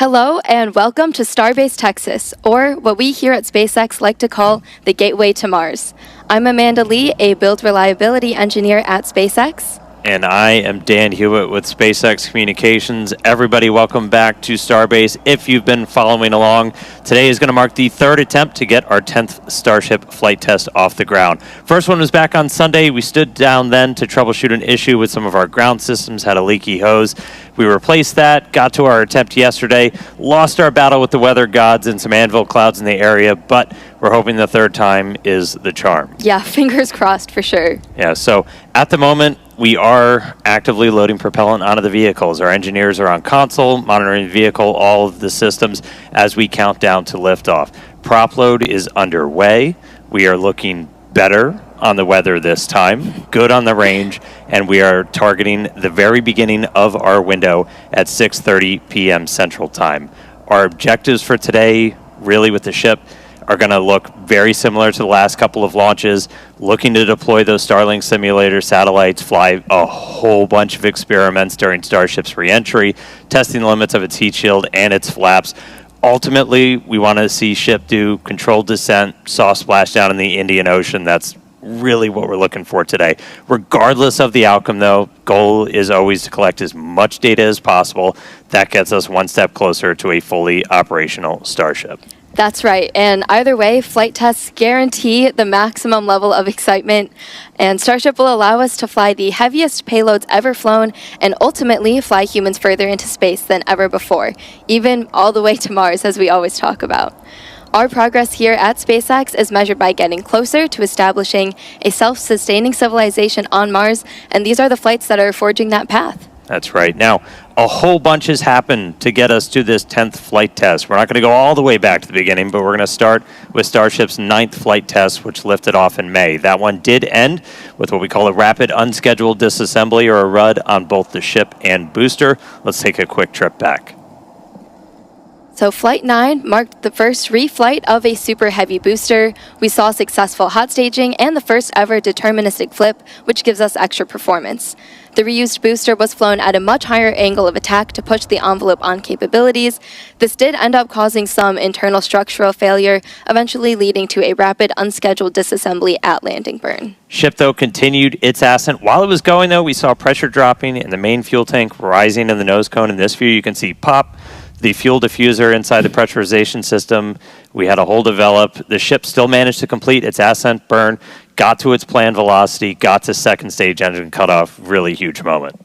Hello and welcome to Starbase Texas, or what we here at SpaceX like to call the Gateway to Mars. I'm Amanda Lee, a build reliability engineer at SpaceX. And I am Dan Hewitt with SpaceX Communications. Everybody, welcome back to Starbase. If you've been following along, today is going to mark the third attempt to get our 10th Starship flight test off the ground. First one was back on Sunday. We stood down then to troubleshoot an issue with some of our ground systems, had a leaky hose. We replaced that, got to our attempt yesterday, lost our battle with the weather gods and some anvil clouds in the area, but we're hoping the third time is the charm. Yeah, fingers crossed for sure. Yeah, so at the moment, we are actively loading propellant onto the vehicles. Our engineers are on console, monitoring the vehicle, all of the systems as we count down to liftoff. Prop load is underway. We are looking better on the weather this time, good on the range, and we are targeting the very beginning of our window at 6:30 p.m. Central Time. Our objectives for today, really with the ship, are going to look very similar to the last couple of launches, looking to deploy those Starlink simulator satellites, fly a whole bunch of experiments during Starship's reentry, testing the limits of its heat shield and its flaps. Ultimately, we want to see ship do controlled descent, soft splashdown in the Indian Ocean. That's really what we're looking for today. Regardless of the outcome, though, goal is always to collect as much data as possible. That gets us one step closer to a fully operational Starship. That's right, and either way, flight tests guarantee the maximum level of excitement, and Starship will allow us to fly the heaviest payloads ever flown and ultimately fly humans further into space than ever before, even all the way to Mars, as we always talk about. Our progress here at SpaceX is measured by getting closer to establishing a self-sustaining civilization on Mars, and these are the flights that are forging that path. That's right. Now, a whole bunch has happened to get us to this 10th flight test. We're not going to go all the way back to the beginning, but we're going to start with Starship's 9th flight test, which lifted off in May. That one did end with what we call a rapid unscheduled disassembly, or a RUD, on both the ship and booster. Let's take a quick trip back. So Flight 9 marked the first reflight of a super heavy booster. We saw successful hot staging and the first ever deterministic flip, which gives us extra performance. The reused booster was flown at a much higher angle of attack to push the envelope on capabilities. This did end up causing some internal structural failure, eventually leading to a rapid unscheduled disassembly at landing burn. Ship, though, continued its ascent. While it was going, though, we saw pressure dropping in the main fuel tank, rising in the nose cone. In this view, you can see pop the fuel diffuser inside the pressurization system. We had a hole develop. The ship still managed to complete its ascent burn, got to its planned velocity, got to second stage engine cutoff. Really huge moment.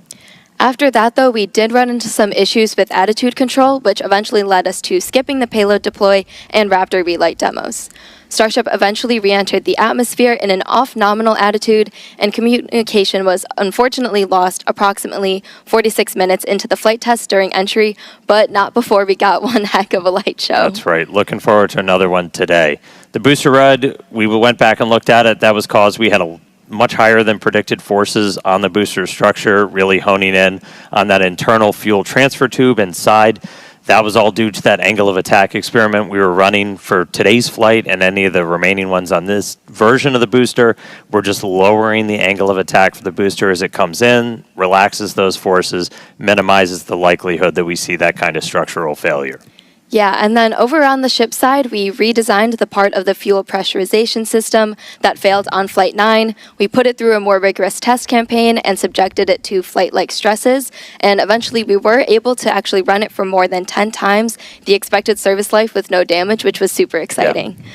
After that, though, we did run into some issues with attitude control, which eventually led us to skipping the payload deploy and Raptor relight demos. Starship eventually re-entered the atmosphere in an off-nominal attitude, and communication was unfortunately lost approximately 46 minutes into the flight test during entry, but not before we got one heck of a light show. That's right. Looking forward to another one today. The booster RUD, we went back and looked at it. That was caused we had a much higher than predicted forces on the booster structure, really honing in on that internal fuel transfer tube inside. That was all due to that angle of attack experiment we were running for today's flight, and any of the remaining ones on this version of the booster. We're just lowering the angle of attack for the booster as it comes in, relaxes those forces, minimizes the likelihood that we see that kind of structural failure. Yeah, and then over on the ship side, we redesigned the part of the fuel pressurization system that failed on Flight 9. We put it through a more rigorous test campaign and subjected it to flight-like stresses, and eventually we were able to actually run it for more than 10 times the expected service life with no damage, which was super exciting. Yeah.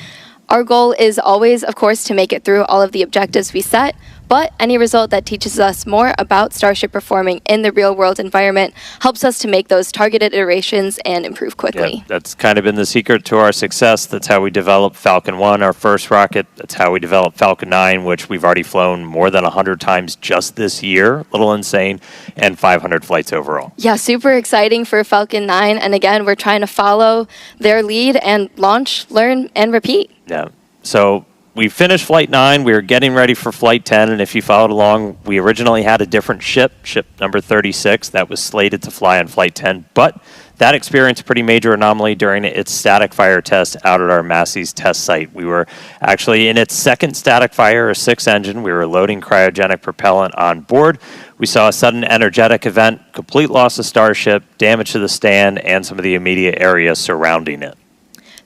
Our goal is always, of course, to make it through all of the objectives we set, but any result that teaches us more about Starship performing in the real-world environment helps us to make those targeted iterations and improve quickly. Yeah, that's kind of been the secret to our success. That's how we developed Falcon 1, our first rocket. That's how we developed Falcon 9, which we've already flown more than 100 times just this year. A little insane, and 500 flights overall. Yeah, super exciting for Falcon 9. And again, we're trying to follow their lead and launch, learn, and repeat. Yeah, so we finished Flight 9. We were getting ready for Flight 10, and if you followed along, we originally had a different ship number 36, that was slated to fly on Flight 10, but that experienced a pretty major anomaly during its static fire test out at our Massey's test site. We were actually in its second static fire, a 6 engine. We were loading cryogenic propellant on board We saw a sudden energetic event, complete loss of Starship, damage to the stand, and some of the immediate area surrounding it.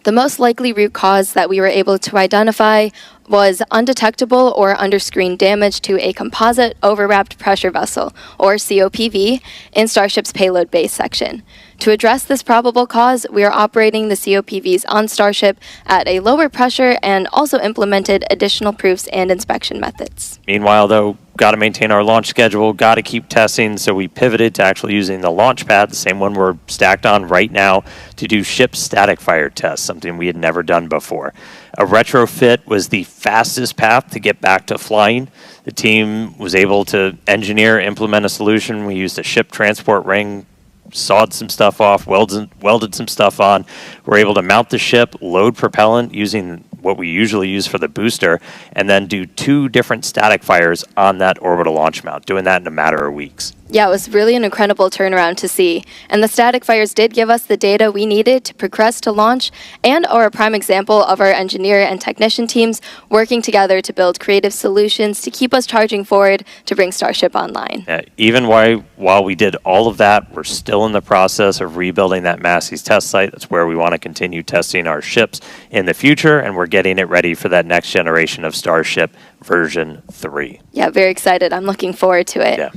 The most likely root cause that we were able to identify was undetectable or underscreen damage to a composite overwrapped pressure vessel, or COPV, in Starship's payload base section. To address this probable cause, we are operating the COPVs on Starship at a lower pressure and also implemented additional proofs and inspection methods. Meanwhile, though, got to maintain our launch schedule, got to keep testing, so we pivoted to actually using the launch pad, the same one we're stacked on right now, to do ship static fire tests, something we had never done before. A retrofit was the fastest path to get back to flying. The team was able to engineer, implement a solution. We used a ship transport ring, sawed some stuff off, welded some stuff on. We're able to mount the ship, load propellant using what we usually use for the booster, and then do 2 different static fires on that orbital launch mount, doing that in a matter of weeks. Yeah, it was really an incredible turnaround to see. And the static fires did give us the data we needed to progress to launch and are a prime example of our engineer and technician teams working together to build creative solutions to keep us charging forward to bring Starship online. Even while we did all of that, we're still in the process of rebuilding that Massey's test site. That's where we want to continue testing our ships in the future, and we're getting it ready for that next generation of Starship version 3. Yeah, very excited. I'm looking forward to it. Yeah.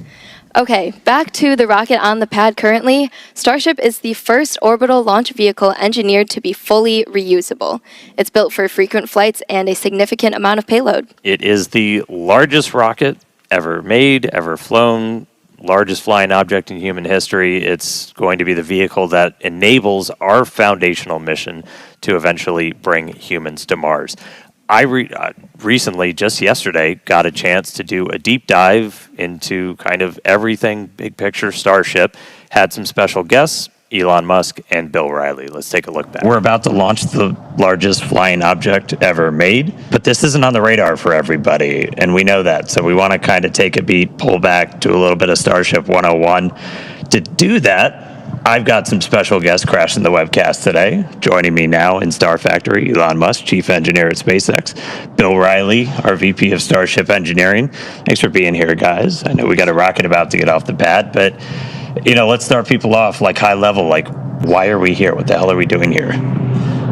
Okay, back to the rocket on the pad currently. Starship is the first orbital launch vehicle engineered to be fully reusable. It's built for frequent flights and a significant amount of payload. It is the largest rocket ever made, ever flown, largest flying object in human history. It's going to be the vehicle that enables our foundational mission to eventually bring humans to Mars. I recently, just yesterday, got a chance to do a deep dive into kind of everything big picture Starship. Had some special guests, Elon Musk and Bill Riley. Let's take a look back. We're about to launch the largest flying object ever made, but this isn't on the radar for everybody, and we know that. So we want to kind of take a beat, pull back, do a little bit of Starship 101. To do that, I've got some special guests crashing the webcast today. Joining me now in Star Factory, Elon Musk, Chief Engineer at SpaceX. Bill Riley, our VP of Starship Engineering. Thanks for being here, guys. I know we got a rocket about to get off the pad, but, let's start people off like high level. Like, why are we here? What the hell are we doing here?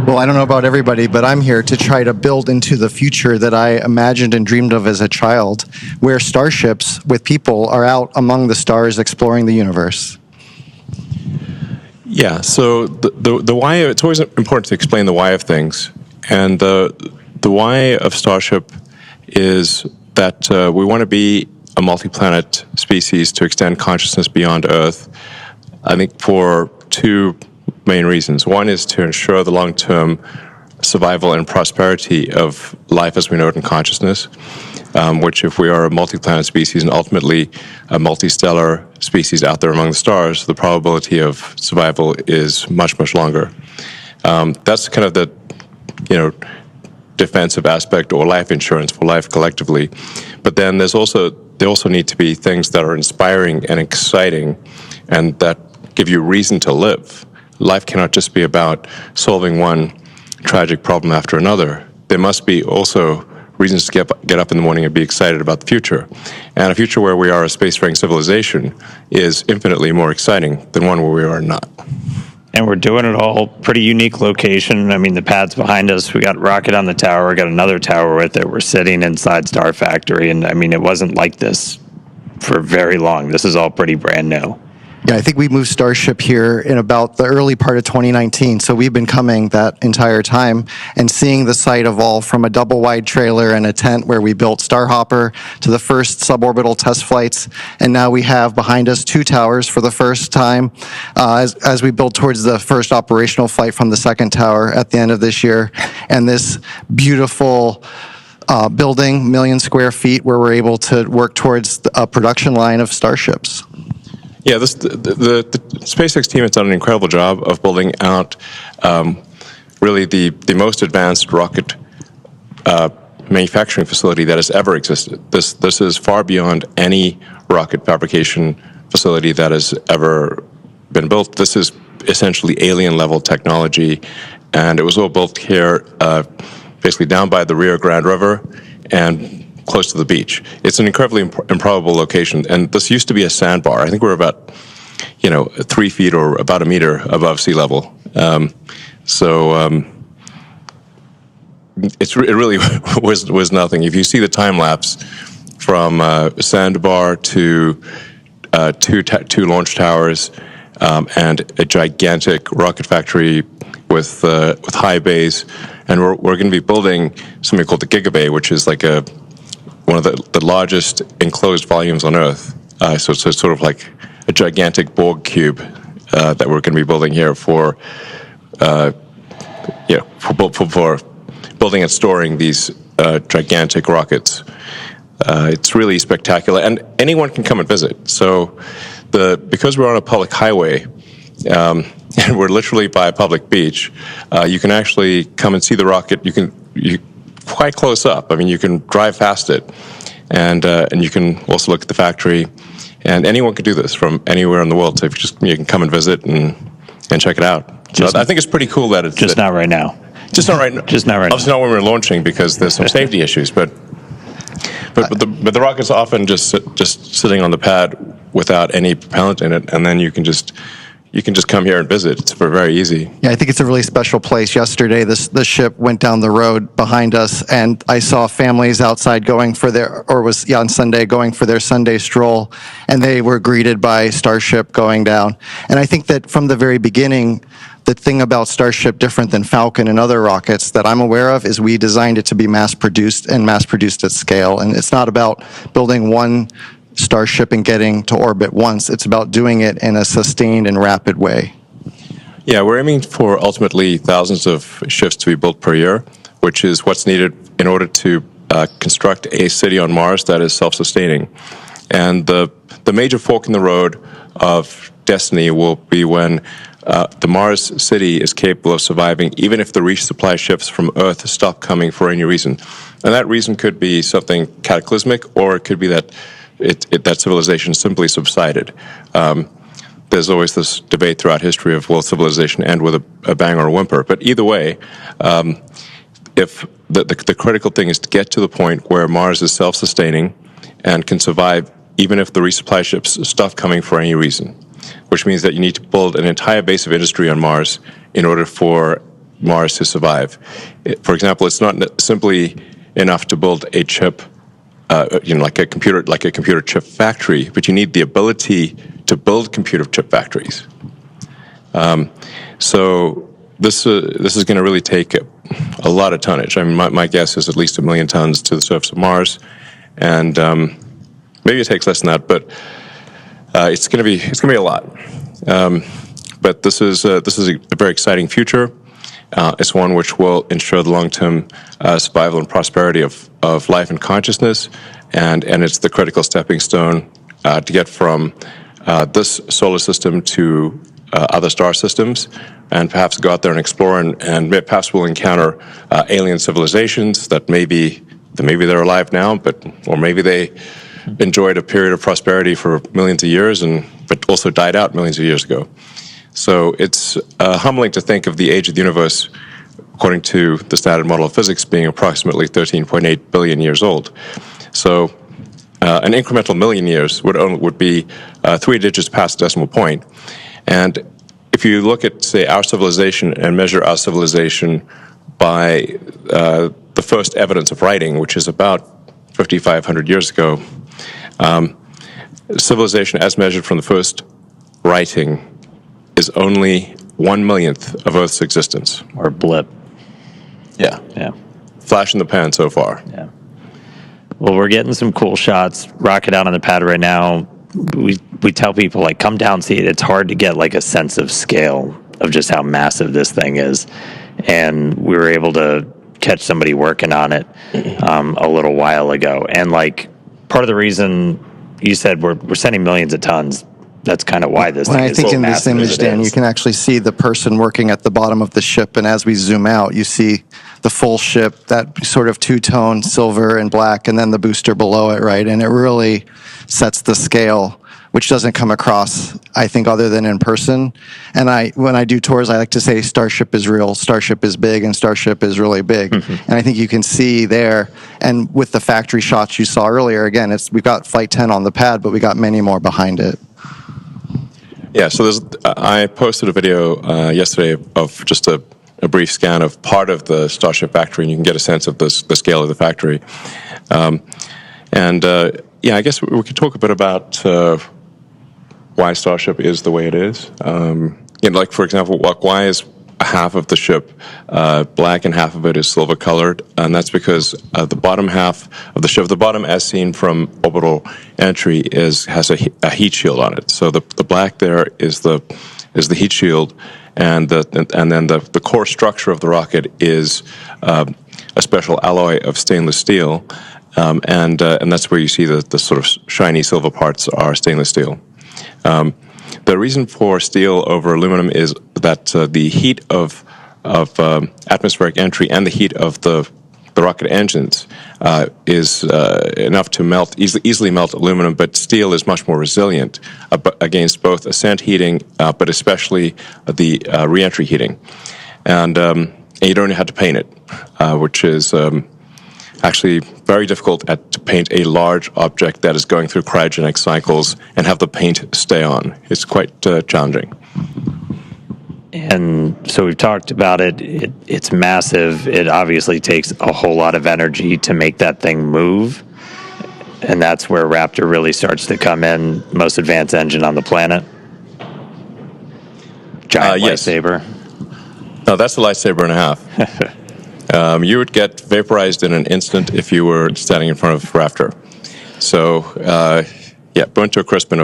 Well, I don't know about everybody, but I'm here to try to build into the future that I imagined and dreamed of as a child, where starships with people are out among the stars exploring the universe. Yeah, so the why, it's always important to explain the why of things. And the why of Starship is that we want to be a multi-planet species to extend consciousness beyond Earth, I think for 2 main reasons. One is to ensure the long-term survival and prosperity of life as we know it in consciousness, which if we are a multi-planet species and ultimately a multi-stellar species out there among the stars, the probability of survival is much, much longer. That's kind of the, defensive aspect or life insurance for life collectively. But then there also need to be things that are inspiring and exciting and that give you reason to live. Life cannot just be about solving one tragic problem after another. There must be also reasons to get up in the morning and be excited about the future. And a future where we are a spacefaring civilization is infinitely more exciting than one where we are not. And we're doing it all pretty unique location. I mean, the pad's behind us. We got rocket on the tower. We got another tower with it. We're sitting inside Star Factory. And I mean, it wasn't like this for very long. This is all pretty brand new. Yeah, I think we moved Starship here in about the early part of 2019, so we've been coming that entire time and seeing the site evolve from a double-wide trailer and a tent where we built Starhopper to the first suborbital test flights, and now we have behind us 2 towers for the first time as we build towards the first operational flight from the second tower at the end of this year, and this beautiful building, million square feet, where we're able to work towards a production line of Starships. Yeah, the SpaceX team has done an incredible job of building out really the most advanced rocket manufacturing facility that has ever existed. This is far beyond any rocket fabrication facility that has ever been built. This is essentially alien-level technology, and it was all built here basically down by the Rio Grande River and close to the beach. It's an incredibly improbable location, and this used to be a sandbar. I think we're about 3 feet or about a meter above sea level. It really was nothing. If you see the time lapse from sandbar to two launch towers and a gigantic rocket factory with high bays, and we're going to be building something called the Gigabay, which is like one of the largest enclosed volumes on Earth. So it's sort of like a gigantic Borg cube that we're going to be building here for building and storing these gigantic rockets. It's really spectacular, and anyone can come and visit. So because we're on a public highway, and we're literally by a public beach, you can actually come and see the rocket. You quite close up. I mean, you can drive past it, and you can also look at the factory. And anyone can do this from anywhere in the world. So if you can come and visit and check it out. So I think it's pretty cool that it's just not right now. Just not right now. Just not right now. Obviously not when we're launching because there's some safety issues, but the rocket's often just sitting on the pad without any propellant in it, and then you can just come here and visit. It's very easy. Yeah, I think it's a really special place. Yesterday, the ship went down the road behind us, and I saw families outside on Sunday going for their Sunday stroll, and they were greeted by Starship going down. And I think that from the very beginning, the thing about Starship, different than Falcon and other rockets that I'm aware of, is we designed it to be mass-produced at scale. And it's not about building one Starship and getting to orbit once. It's about doing it in a sustained and rapid way. Yeah, we're aiming for ultimately thousands of ships to be built per year, which is what's needed in order to construct a city on Mars that is self-sustaining. And the major fork in the road of destiny will be when the Mars city is capable of surviving, even if the resupply ships from Earth stop coming for any reason. And that reason could be something cataclysmic, or it could be that that civilization simply subsided. There's always this debate throughout history of will civilization end with a bang or a whimper. But either way, if the critical thing is to get to the point where Mars is self-sustaining and can survive even if the resupply ships stop coming for any reason, which means that you need to build an entire base of industry on Mars in order for Mars to survive. For example, it's not simply enough to build a chip, like a computer chip factory, but you need the ability to build computer chip factories. So this is going to really take a lot of tonnage. I mean, my guess is at least 1 million tons to the surface of Mars, and maybe it takes less than that, but it's going to be a lot. But this is a very exciting future. It's one which will ensure the long-term survival and prosperity of life and consciousness, and it's the critical stepping stone to get from this solar system to other star systems, and perhaps go out there and explore, and perhaps we'll encounter alien civilizations that maybe they're alive now, or maybe they enjoyed a period of prosperity for millions of years, but also died out millions of years ago. So it's humbling to think of the age of the universe, according to the standard model of physics, being approximately 13.8 billion years old. So an incremental million years would be 3 digits past the decimal point. And if you look at, say, our civilization and measure our civilization by the first evidence of writing, which is about 5,500 years ago, civilization as measured from the first writing is only 1/1,000,000th of Earth's existence. Or blip. Yeah. Flash in the pan so far. Yeah. Well, we're getting some cool shots. Rocket out on the pad right now. We tell people, like, come down, see it. It's hard to get, like, a sense of scale of just how massive this thing is. And we were able to catch somebody working on it a little while ago. And, like, part of the reason you said we're sending millions of tons, that's kind of why this thing is so massive. I think in this image, Dan, you can actually see the person working at the bottom of the ship, and as we zoom out, you see the full ship, that sort of two-tone silver and black, and then the booster below it, right? And it really sets the scale, which doesn't come across, I think, other than in person. And when I do tours, I like to say Starship is real, Starship is big, and Starship is really big. Mm-hmm. And I think you can see there, And with the factory shots you saw earlier, again, we've got Flight 10 on the pad, but we got many more behind it. Yeah, so I posted a video yesterday of just a brief scan of part of the Starship factory, and you can get a sense of the scale of the factory. Yeah, I guess we could talk a bit about why Starship is the way it is. Like, for example, why is half of the ship black and half of it is silver colored? And that's because the bottom half of the ship, the bottom as seen from orbital entry, has a heat shield on it. So the black there is the heat shield, and then the core structure of the rocket is a special alloy of stainless steel, and that's where you see the sort of shiny silver parts are stainless steel. The reason for steel over aluminum is that the heat of atmospheric entry and the heat of the rocket engines is enough to easily melt aluminum, but steel is much more resilient against both ascent heating, but especially the reentry heating. And you don't have to paint it, which is actually very difficult to paint a large object that is going through cryogenic cycles and have the paint stay on. It's quite challenging. And so we've talked about it. It's massive. It obviously takes a whole lot of energy to make that thing move. And that's where Raptor really starts to come in. Most advanced engine on the planet. Giant lightsaber. No, that's a lightsaber and a half. You would get vaporized in an instant if you were standing in front of Raptor. So, burnt to a crisp in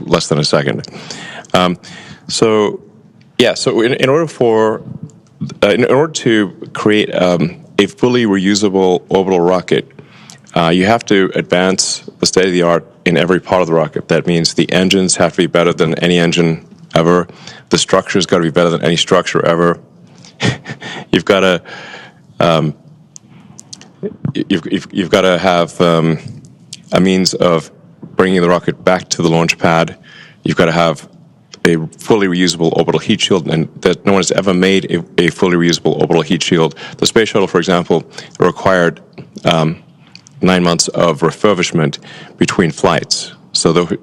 less than a second. So in order to create a fully reusable orbital rocket, you have to advance the state of the art in every part of the rocket. That means the engines have to be better than any engine ever. The structure's got to be better than any structure ever. You've got to have a means of bringing the rocket back to the launch pad. You've got to have a fully reusable orbital heat shield, and that no one has ever made a fully reusable orbital heat shield. The space shuttle, for example, required 9 months of refurbishment between flights. So the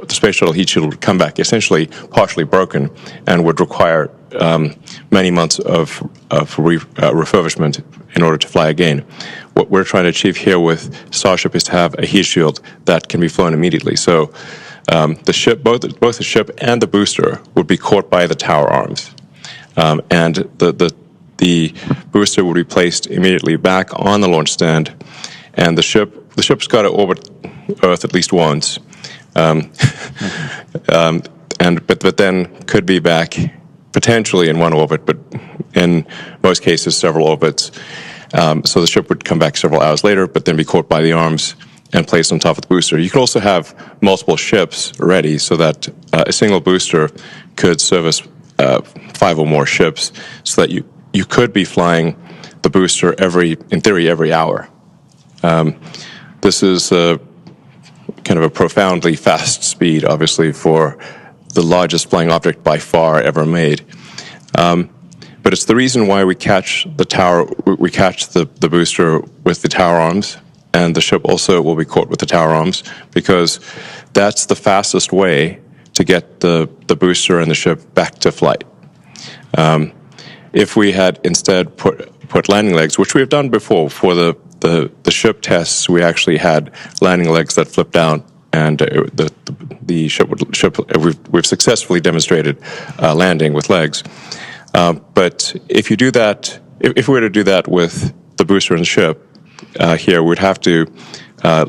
space shuttle heat shield would come back essentially partially broken and would require many months of refurbishment in order to fly again. What we're trying to achieve here with Starship is to have a heat shield that can be flown immediately. So the ship, both the ship and the booster, would be caught by the tower arms, and the booster would be placed immediately back on the launch stand, and the ship's got to orbit Earth at least once. But then could be back potentially in one orbit, but in most cases several orbits. So the ship would come back several hours later, but then be caught by the arms and placed on top of the booster. You could also have multiple ships ready so that a single booster could service 5 or more ships, so that you could be flying the booster in theory every hour. This is kind of a profoundly fast speed, obviously, for the largest flying object by far ever made. But it's the reason why we catch the booster with the tower arms, and the ship also will be caught with the tower arms, because that's the fastest way to get the booster and the ship back to flight. If we had instead put landing legs, which we have done before for the ship tests, we actually had landing legs that flipped down, and the ship we've successfully demonstrated landing with legs. But if you do that, if we were to do that with the booster and the ship, here we'd have to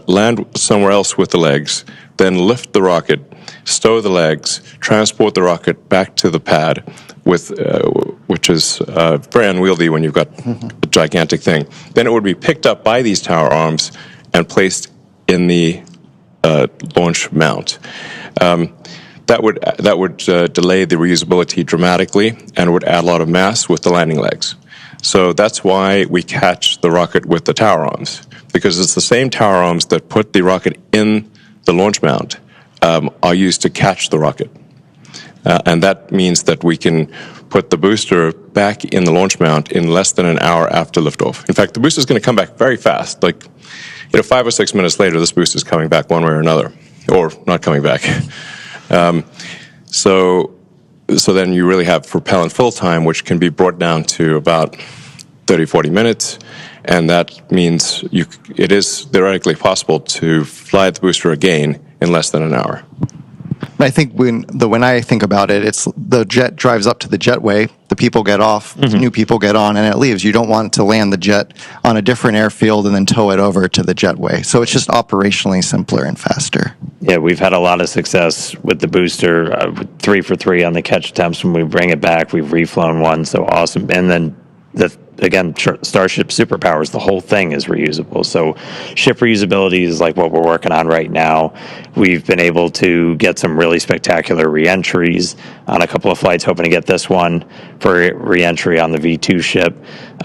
land somewhere else with the legs, then lift the rocket, stow the legs, transport the rocket back to the pad, which is very unwieldy when you've got a gigantic thing. Then it would be picked up by these tower arms and placed in the launch mount. That would delay the reusability dramatically and would add a lot of mass with the landing legs. So that's why we catch the rocket with the tower arms, because it's the same tower arms that put the rocket in the launch mount are used to catch the rocket. And that means that we can put the booster back in the launch mount in less than an hour after liftoff. In fact, the booster is going to come back very fast. Like, 5 or 6 minutes later, this booster is coming back one way or another, or not coming back. So then you really have propellant fill time, which can be brought down to about 30, 40 minutes. And that means it is theoretically possible to fly the booster again in less than an hour. I think when I think about it, it's the jet drives up to the jetway, the people get off, new people get on, and it leaves. You don't want to land the jet on a different airfield and then tow it over to the jetway. So it's just operationally simpler and faster. Yeah, we've had a lot of success with the booster, 3 for 3 on the catch attempts. When we bring it back, we've reflown one, so awesome. And then again, Starship superpowers, the whole thing is reusable. So ship reusability is like what we're working on right now. We've been able to get some really spectacular reentries on a couple of flights, hoping to get this one for reentry on the V2 ship.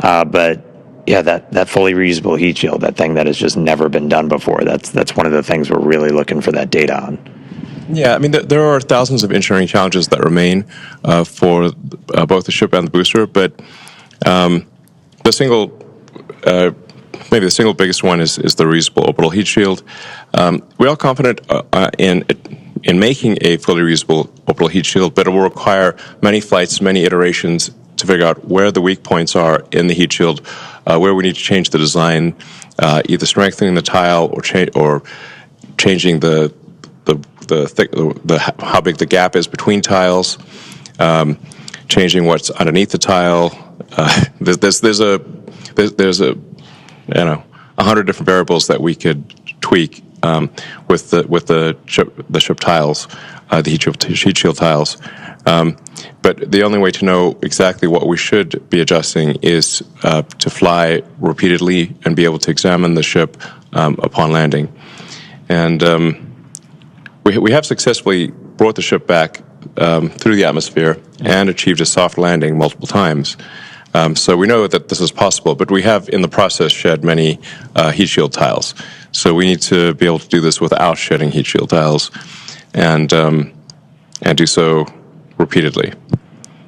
But yeah, that fully reusable heat shield, that thing that has just never been done before, that's one of the things we're really looking for that data on. Yeah, I mean, there are thousands of engineering challenges that remain for both the ship and the booster, but maybe the single biggest one is the reusable orbital heat shield. We are confident in making a fully reusable orbital heat shield, but it will require many flights, many iterations to figure out where the weak points are in the heat shield, where we need to change the design, either strengthening the tile or changing how big the gap is between tiles, changing what's underneath the tile. There's 100 different variables that we could tweak with the ship tiles, the heat shield tiles. But the only way to know exactly what we should be adjusting is to fly repeatedly and be able to examine the ship upon landing. And we have successfully brought the ship back through the atmosphere and achieved a soft landing multiple times. So we know that this is possible, but we have in the process shed many heat shield tiles. So we need to be able to do this without shedding heat shield tiles and do so repeatedly.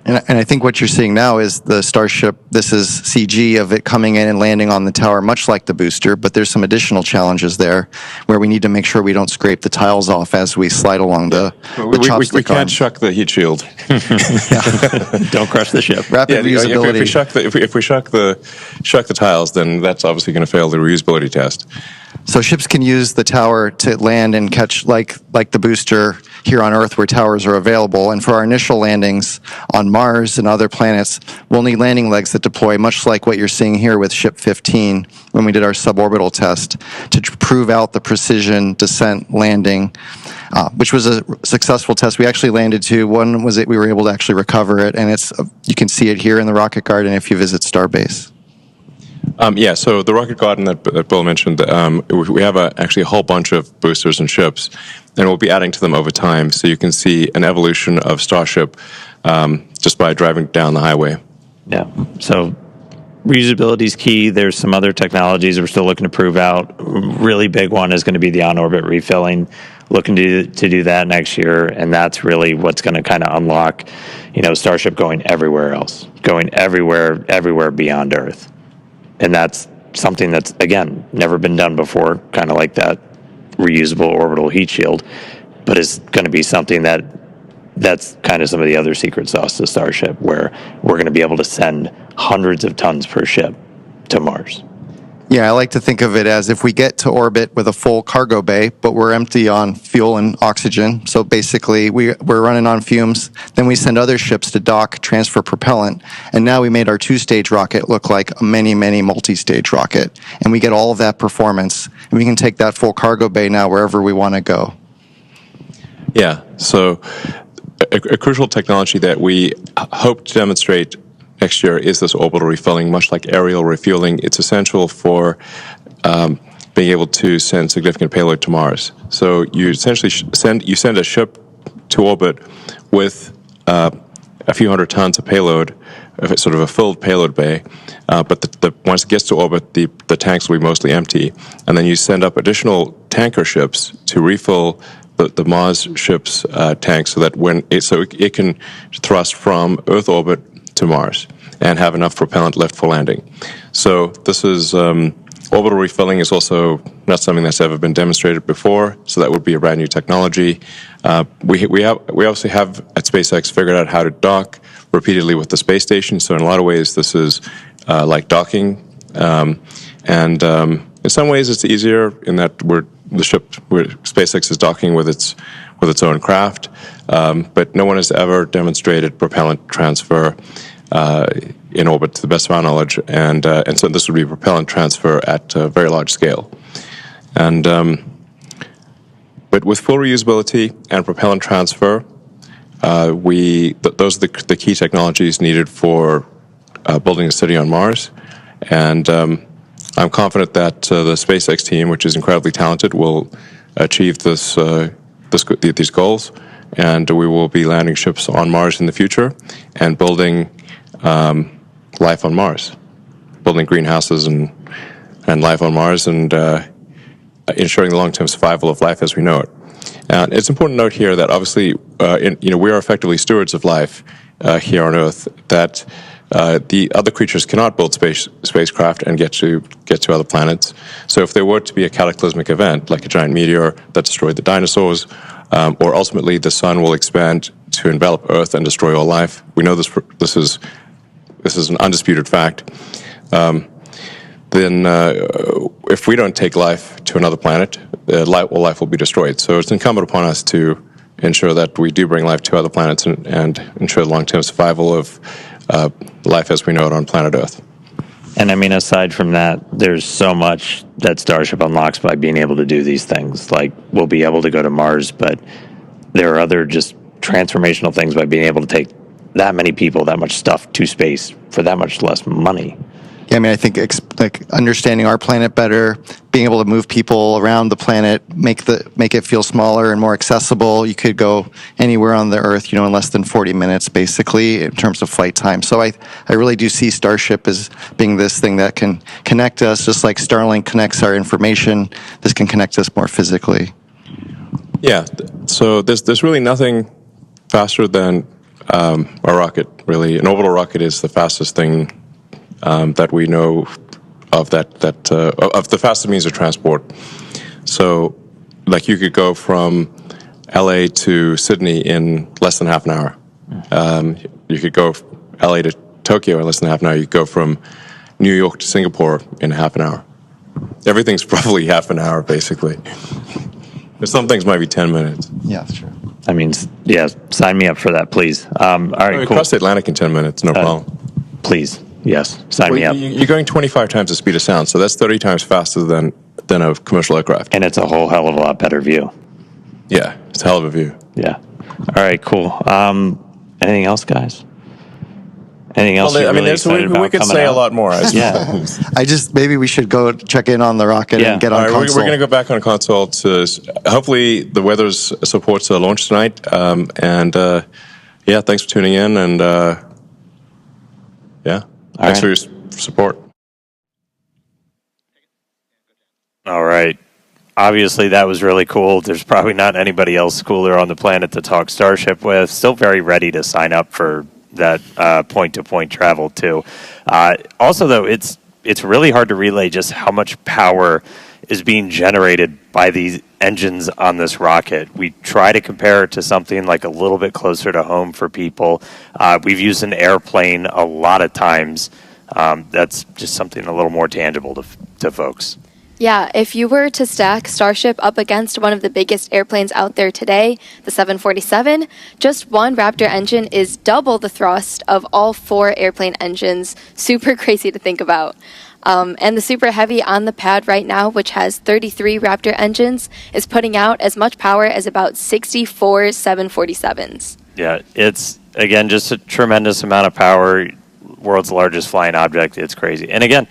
And I think what you're seeing now is the Starship. This is CG of it coming in and landing on the tower, much like the booster, but there's some additional challenges there where we need to make sure we don't scrape the tiles off as we slide along the chopstick we can't arm. shuck the heat shield. Don't crush the ship. Rapid reusability. If we shuck the tiles, then that's obviously going to fail the reusability test. So ships can use the tower to land and catch, like the booster here on Earth where towers are available. And for our initial landings on Mars and other planets, we'll need landing legs that deploy much like what you're seeing here with Ship 15 when we did our suborbital test to prove out the precision descent landing, which was a successful test. We actually landed to one was we were able to actually recover it, and you can see it here in the Rocket Garden if you visit Starbase. So the Rocket Garden that Bill mentioned, we have actually a whole bunch of boosters and ships, and we'll be adding to them over time. So you can see an evolution of Starship just by driving down the highway. Yeah. So reusability is key. There's some other technologies we're still looking to prove out. Really big one is going to be the on-orbit refilling. Looking to do that next year, and that's really what's going to kind of unlock, Starship going everywhere else, going everywhere beyond Earth. And that's something that's, again, never been done before, kind of like that reusable orbital heat shield, but it's going to be something that's kind of some of the other secret sauce to Starship, where we're going to be able to send hundreds of tons per ship to Mars. Yeah, I like to think of it as if we get to orbit with a full cargo bay, but we're empty on fuel and oxygen. So basically, we're running on fumes. Then we send other ships to dock, transfer propellant, and now we made our two-stage rocket look like a many, many multi-stage rocket. And we get all of that performance, and we can take that full cargo bay now wherever we want to go. Yeah, so a crucial technology that we hope to demonstrate next year is this orbital refilling, much like aerial refueling. It's essential for being able to send significant payload to Mars. So you essentially send a ship to orbit with a few hundred tons of payload, sort of a filled payload bay. But once it gets to orbit, the tanks will be mostly empty, and then you send up additional tanker ships to refill the Mars ship's tanks, so that it can thrust from Earth orbit to Mars. and have enough propellant left for landing. So this is orbital refilling is also not something that's ever been demonstrated before, so that would be a brand new technology. We obviously have at SpaceX figured out how to dock repeatedly with the space station, so in a lot of ways this is like docking, and in some ways it's easier in that SpaceX is docking with its own craft, but no one has ever demonstrated propellant transfer in orbit, to the best of our knowledge, and so this would be propellant transfer at a very large scale. And but with full reusability and propellant transfer, those are the key technologies needed for building a city on Mars. And I'm confident that the SpaceX team, which is incredibly talented, will achieve these goals, and we will be landing ships on Mars in the future and building life on Mars, building greenhouses and life on Mars, and ensuring the long-term survival of life as we know it. And it's important to note here that obviously, we are effectively stewards of life here on Earth. That the other creatures cannot build spacecraft and get to other planets. So if there were to be a cataclysmic event, like a giant meteor that destroyed the dinosaurs, or ultimately the sun will expand to envelop Earth and destroy all life, we know this is an undisputed fact. Then if we don't take life to another planet, life will be destroyed. So it's incumbent upon us to ensure that we do bring life to other planets and ensure the long-term survival of life as we know it on planet Earth. And I mean, aside from that, there's so much that Starship unlocks by being able to do these things. Like, we'll be able to go to Mars, but there are other just transformational things by being able to take that many people, that much stuff to space for that much less money. Yeah, I mean, I think like understanding our planet better, being able to move people around the planet, make it feel smaller and more accessible. You could go anywhere on the Earth, in less than 40 minutes, basically, in terms of flight time. So I really do see Starship as being this thing that can connect us, just like Starlink connects our information. This can connect us more physically. Yeah. So there's really nothing faster than a rocket. Really, an orbital rocket is the fastest thing that we know of of the fastest means of transport. So, like, you could go from LA to Sydney in less than half an hour. You could go LA to Tokyo in less than half an hour. You could go from New York to Singapore in half an hour. Everything's probably half an hour, basically. Some things might be 10 minutes. Yeah, that's true. I mean, yeah, sign me up for that, please. All right, cool. Across the Atlantic in 10 minutes, no problem. Please, yes, sign me up. You're going 25 times the speed of sound, so that's 30 times faster than a commercial aircraft. And it's a whole hell of a lot better view. Yeah, it's a hell of a view. Yeah. All right, cool. Anything else, guys? Anything else? Well, we could say a lot more. Yeah. Maybe we should go check in on the rocket and get on console. We're going to go back on console to hopefully the weather supports the launch tonight. Thanks for tuning in, and thanks for your support. All right. Obviously, that was really cool. There's probably not anybody else cooler on the planet to talk Starship with. Still very ready to sign up for that point-to-point travel too. Also, though, it's really hard to relay just how much power is being generated by these engines on this rocket. We try to compare it to something like a little bit closer to home for people. We've used an airplane a lot of times. That's just something a little more tangible to folks. Yeah, if you were to stack Starship up against one of the biggest airplanes out there today, the 747, just one Raptor engine is double the thrust of all 4 airplane engines. Super crazy to think about. And the Super Heavy on the pad right now, which has 33 Raptor engines, is putting out as much power as about 64 747s. Yeah, it's, again, just a tremendous amount of power. World's largest flying object. It's crazy. And again,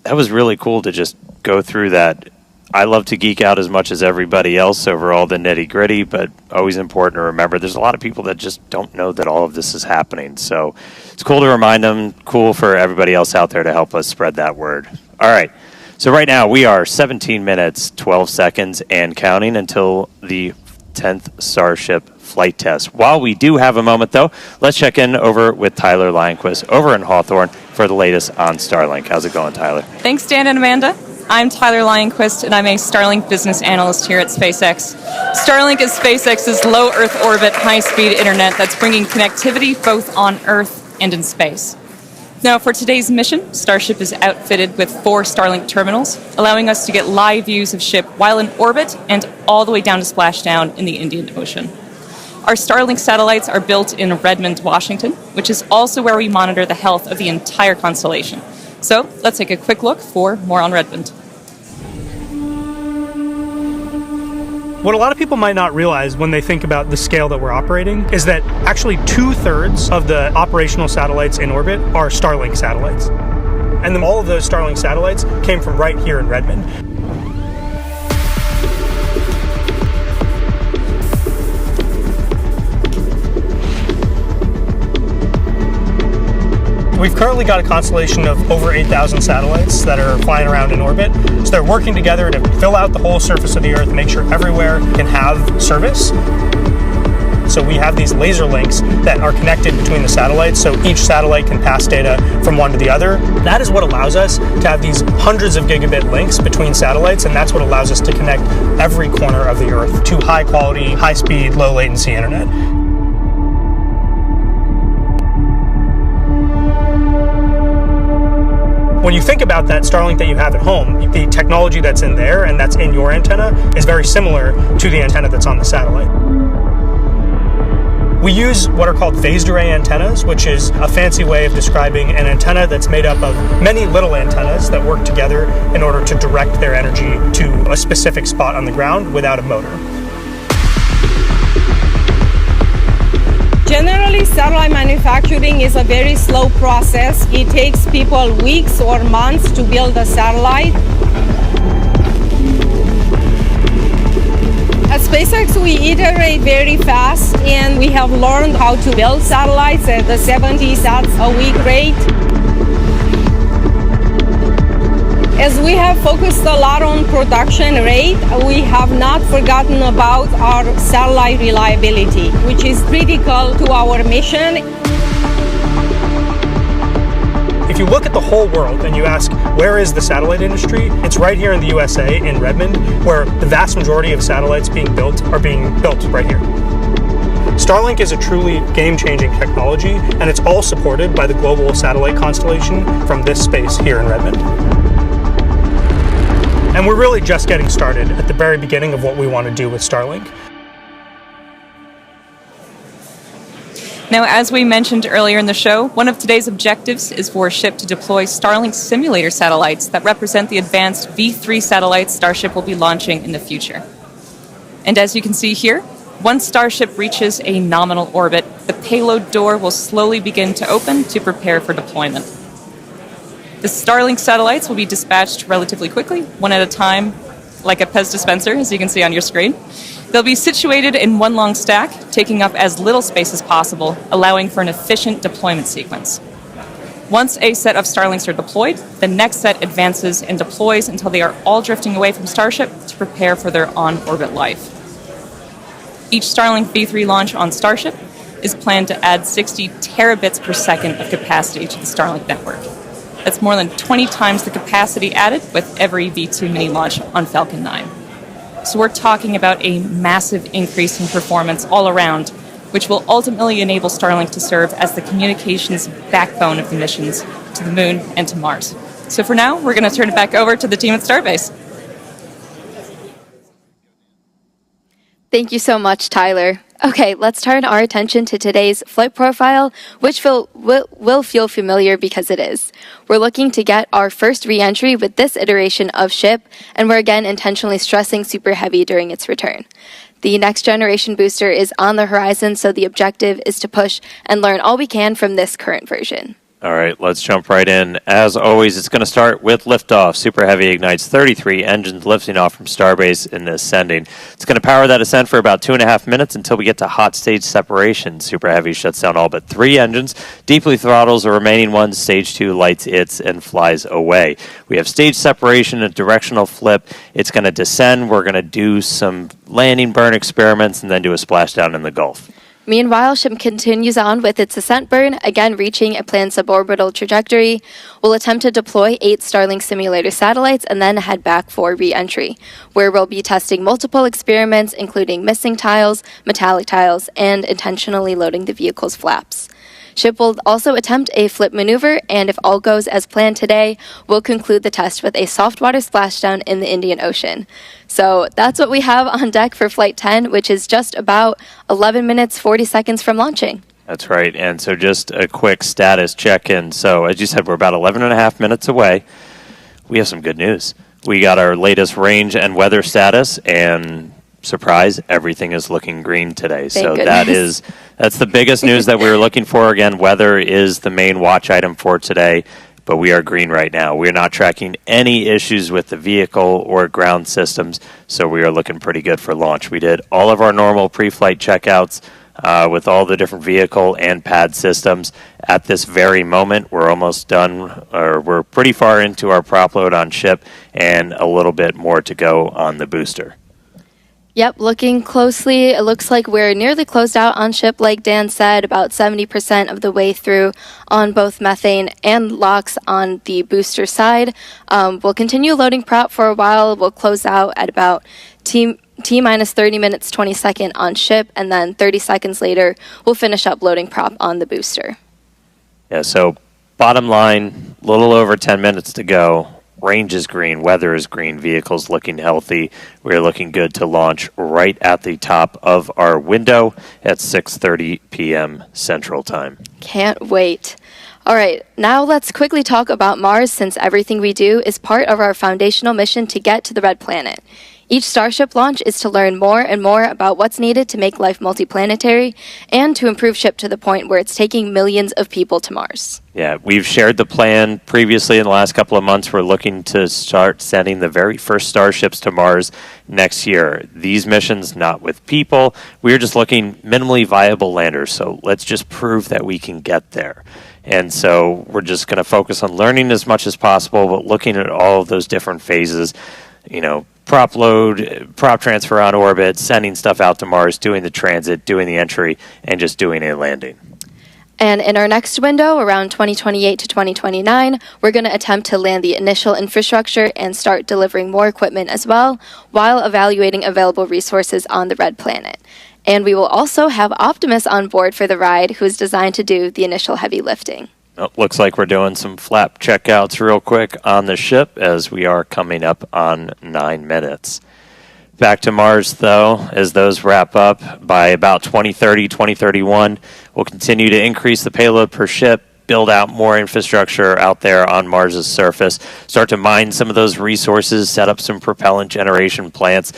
that was really cool to just go through that. I love to geek out as much as everybody else over all the nitty gritty, but always important to remember there's a lot of people that just don't know that all of this is happening. So it's cool to remind them, cool for everybody else out there to help us spread that word. All right. So right now we are 17 minutes, 12 seconds and counting until the 10th Starship flight test. While we do have a moment, though, let's check in over with Tyler Lionquist over in Hawthorne for the latest on Starlink. How's it going, Tyler? Thanks, Dan and Amanda. I'm Tyler Lionquist, and I'm a Starlink business analyst here at SpaceX. Starlink is SpaceX's low Earth orbit, high-speed internet that's bringing connectivity both on Earth and in space. Now, for today's mission, Starship is outfitted with 4 Starlink terminals, allowing us to get live views of ship while in orbit and all the way down to splashdown in the Indian Ocean. Our Starlink satellites are built in Redmond, Washington, which is also where we monitor the health of the entire constellation. So let's take a quick look for more on Redmond. What a lot of people might not realize when they think about the scale that we're operating is that actually 2/3 of the operational satellites in orbit are Starlink satellites. And then all of those Starlink satellites came from right here in Redmond. We've currently got a constellation of over 8,000 satellites that are flying around in orbit. So they're working together to fill out the whole surface of the Earth, make sure everywhere can have service. So we have these laser links that are connected between the satellites, so each satellite can pass data from one to the other. That is what allows us to have these hundreds of gigabit links between satellites, and that's what allows us to connect every corner of the Earth to high quality, high speed, low latency internet. When you think about that Starlink that you have at home, the technology that's in there and that's in your antenna is very similar to the antenna that's on the satellite. We use what are called phased array antennas, which is a fancy way of describing an antenna that's made up of many little antennas that work together in order to direct their energy to a specific spot on the ground without a motor. Generally, satellite manufacturing is a very slow process. It takes people weeks or months to build a satellite. At SpaceX, we iterate very fast, and we have learned how to build satellites at the 70 sats a week rate. As we have focused a lot on production rate, we have not forgotten about our satellite reliability, which is critical to our mission. If you look at the whole world and you ask, where is the satellite industry? It's right here in the USA, in Redmond, where the vast majority of satellites being built are being built right here. Starlink is a truly game-changing technology, and it's all supported by the global satellite constellation from this space here in Redmond. And we're really just getting started at the very beginning of what we want to do with Starlink. Now, as we mentioned earlier in the show, one of today's objectives is for SHIP to deploy Starlink simulator satellites that represent the advanced V3 satellites Starship will be launching in the future. And as you can see here, once Starship reaches a nominal orbit, the payload door will slowly begin to open to prepare for deployment. The Starlink satellites will be dispatched relatively quickly, one at a time, like a Pez dispenser, as you can see on your screen. They'll be situated in one long stack, taking up as little space as possible, allowing for an efficient deployment sequence. Once a set of Starlinks are deployed, the next set advances and deploys until they are all drifting away from Starship to prepare for their on-orbit life. Each Starlink V3 launch on Starship is planned to add 60 terabits per second of capacity to the Starlink network. That's more than 20 times the capacity added with every V2 mini launch on Falcon 9. So we're talking about a massive increase in performance all around, which will ultimately enable Starlink to serve as the communications backbone of the missions to the Moon and to Mars. So for now, we're going to turn it back over to the team at Starbase. Thank you so much, Tyler. Okay, let's turn our attention to today's flight profile, which will feel familiar because it is. We're looking to get our first re-entry with this iteration of SHIP, and we're again intentionally stressing Super Heavy during its return. The next generation booster is on the horizon, so the objective is to push and learn all we can from this current version. All right, let's jump right in. As always, it's going to start with liftoff. Super Heavy ignites 33 engines lifting off from Starbase and ascending. It's going to power that ascent for about 2.5 minutes until we get to hot stage separation. Super Heavy shuts down all but 3 engines, deeply throttles the remaining ones, stage 2 lights its, and flies away. We have stage separation and directional flip. It's going to descend. We're going to do some landing burn experiments and then do a splashdown in the Gulf. Meanwhile, Ship continues on with its ascent burn, again reaching a planned suborbital trajectory. We'll attempt to deploy 8 Starlink simulator satellites and then head back for re-entry, where we'll be testing multiple experiments, including missing tiles, metallic tiles, and intentionally loading the vehicle's flaps. Ship will also attempt a flip maneuver, and if all goes as planned today, we'll conclude the test with a soft water splashdown in the Indian Ocean. So that's what we have on deck for Flight 10, which is just about 11 minutes, 40 seconds from launching. That's right. And so just a quick status check-in. So as you said, we're about 11 and a half minutes away. We have some good news. We got our latest range and weather status, and surprise, everything is looking green today. Thank So goodness. that's the biggest news that we were looking for. Again, weather is the main watch item for today, but we are green right now. We're not tracking any issues with the vehicle or ground systems, so we are looking pretty good for launch. We did all of our normal pre-flight checkouts with all the different vehicle and pad systems. At this very moment, we're almost done, or we're pretty far into our prop load on ship, and a little bit more to go on the booster. Yep, looking closely, it looks like we're nearly closed out on ship, like Dan said, about 70% of the way through on both methane and LOX on the booster side. We'll continue loading prop for a while. We'll close out at about T-minus 30 minutes, 20 second on ship, and then 30 seconds later, we'll finish up loading prop on the booster. Yeah, so bottom line, a little over 10 minutes to go. Range is green, weather is green, vehicles looking healthy. We're looking good to launch right at the top of our window at 6:30 p.m. Central Time. Can't wait. All right, now let's quickly talk about Mars, since everything we do is part of our foundational mission to get to the Red Planet. Each Starship launch is to learn more and more about what's needed to make life multiplanetary and to improve ship to the point where it's taking millions of people to Mars. Yeah, we've shared the plan previously in the last couple of months. We're looking to start sending the very first Starships to Mars next year. These missions, not with people. We're just looking minimally viable landers, so let's just prove that we can get there. And so we're just going to focus on learning as much as possible, but looking at all of those different phases, you know, prop load, prop transfer on orbit, sending stuff out to Mars, doing the transit, doing the entry, and just doing a landing. And in our next window, around 2028 to 2029, we're going to attempt to land the initial infrastructure and start delivering more equipment as well, while evaluating available resources on the Red Planet. And we will also have Optimus on board for the ride, who is designed to do the initial heavy lifting. Oh, looks like we're doing some flap checkouts real quick on the ship as we are coming up on 9 minutes. Back to Mars, though, as those wrap up by about 2030, 2031, we'll continue to increase the payload per ship, build out more infrastructure out there on Mars's surface, start to mine some of those resources, set up some propellant generation plants,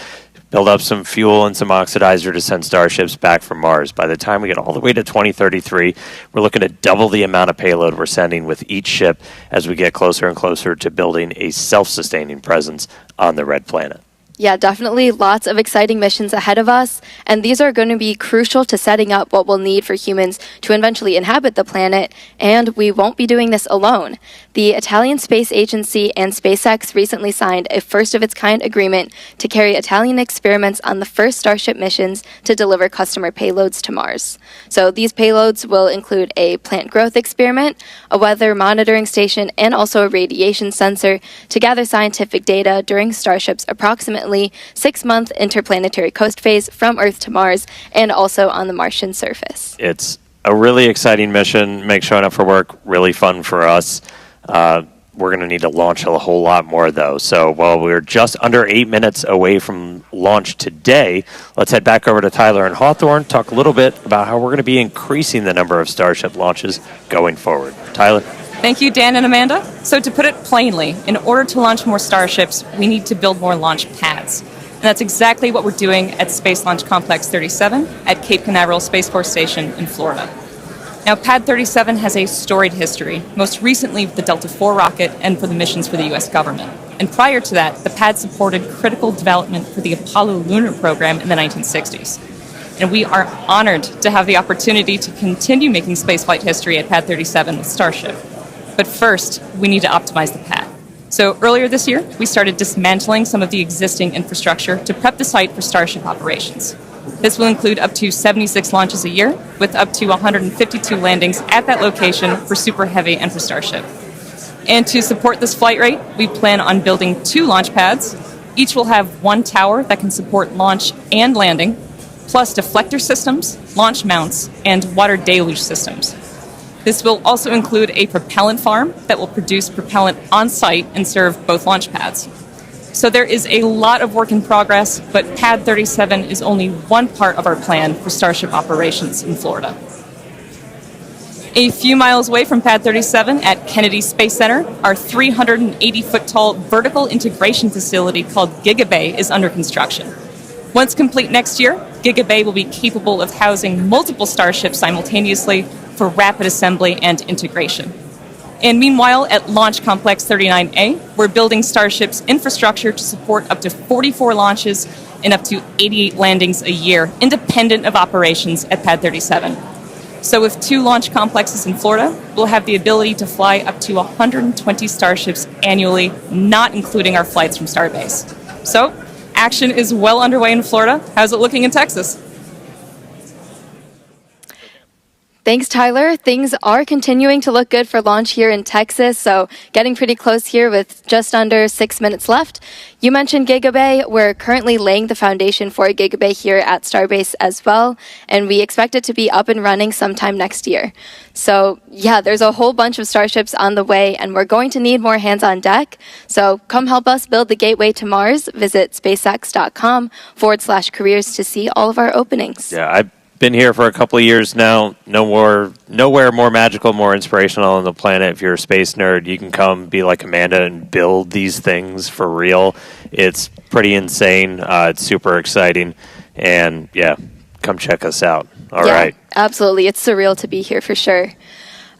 build up some fuel and some oxidizer to send Starships back from Mars. By the time we get all the way to 2033, we're looking to double the amount of payload we're sending with each ship as we get closer and closer to building a self-sustaining presence on the Red Planet. Yeah, definitely lots of exciting missions ahead of us, and these are going to be crucial to setting up what we'll need for humans to eventually inhabit the planet, and we won't be doing this alone. The Italian Space Agency and SpaceX recently signed a first-of-its-kind agreement to carry Italian experiments on the first Starship missions to deliver customer payloads to Mars. So these payloads will include a plant growth experiment, a weather monitoring station, and also a radiation sensor to gather scientific data during Starship's approximately 6-month interplanetary coast phase from Earth to Mars and also on the Martian surface. It's a really exciting mission. Make showing up for work really fun for us. We're going to need to launch a whole lot more, though. So while we're just under 8 minutes away from launch today, let's head back over to Tyler and Hawthorne, talk a little bit about how we're going to be increasing the number of Starship launches going forward. Tyler? Thank you, Dan and Amanda. So to put it plainly, in order to launch more Starships, we need to build more launch pads. And that's exactly what we're doing at Space Launch Complex 37 at Cape Canaveral Space Force Station in Florida. Now, Pad 37 has a storied history, most recently with the Delta IV rocket and for the missions for the U.S. government. And prior to that, the pad supported critical development for the Apollo lunar program in the 1960s. And we are honored to have the opportunity to continue making spaceflight history at Pad 37 with Starship. But first, we need to optimize the pad. So earlier this year, we started dismantling some of the existing infrastructure to prep the site for Starship operations. This will include up to 76 launches a year, with up to 152 landings at that location for Super Heavy and for Starship. And to support this flight rate, we plan on building 2 launch pads. Each will have 1 tower that can support launch and landing, plus deflector systems, launch mounts, and water deluge systems. This will also include a propellant farm that will produce propellant on-site and serve both launch pads. So there is a lot of work in progress, but Pad 37 is only one part of our plan for Starship operations in Florida. A few miles away from Pad 37 at Kennedy Space Center, our 380-foot-tall vertical integration facility called GigaBay is under construction. Once complete next year, GigaBay will be capable of housing multiple Starships simultaneously for rapid assembly and integration. And meanwhile, at Launch Complex 39A, we're building Starship's infrastructure to support up to 44 launches and up to 88 landings a year, independent of operations at Pad 37. So with 2 launch complexes in Florida, we'll have the ability to fly up to 120 Starships annually, not including our flights from Starbase. So, action is well underway in Florida. How's it looking in Texas? Thanks, Tyler. Things are continuing to look good for launch here in Texas, so getting pretty close here with just under 6 minutes left. You mentioned GigaBay. We're currently laying the foundation for a GigaBay here at Starbase as well, and we expect it to be up and running sometime next year. So, yeah, there's a whole bunch of Starships on the way, and we're going to need more hands on deck. So come help us build the gateway to Mars. Visit spacex.com/careers to see all of our openings. Yeah, I've been here for a couple of years now. Nowhere more magical, more inspirational on the planet. If you're a space nerd, you can come be like Amanda and build these things for real. It's pretty insane. It's super exciting. And yeah, come check us out. All right. Absolutely. It's surreal to be here for sure.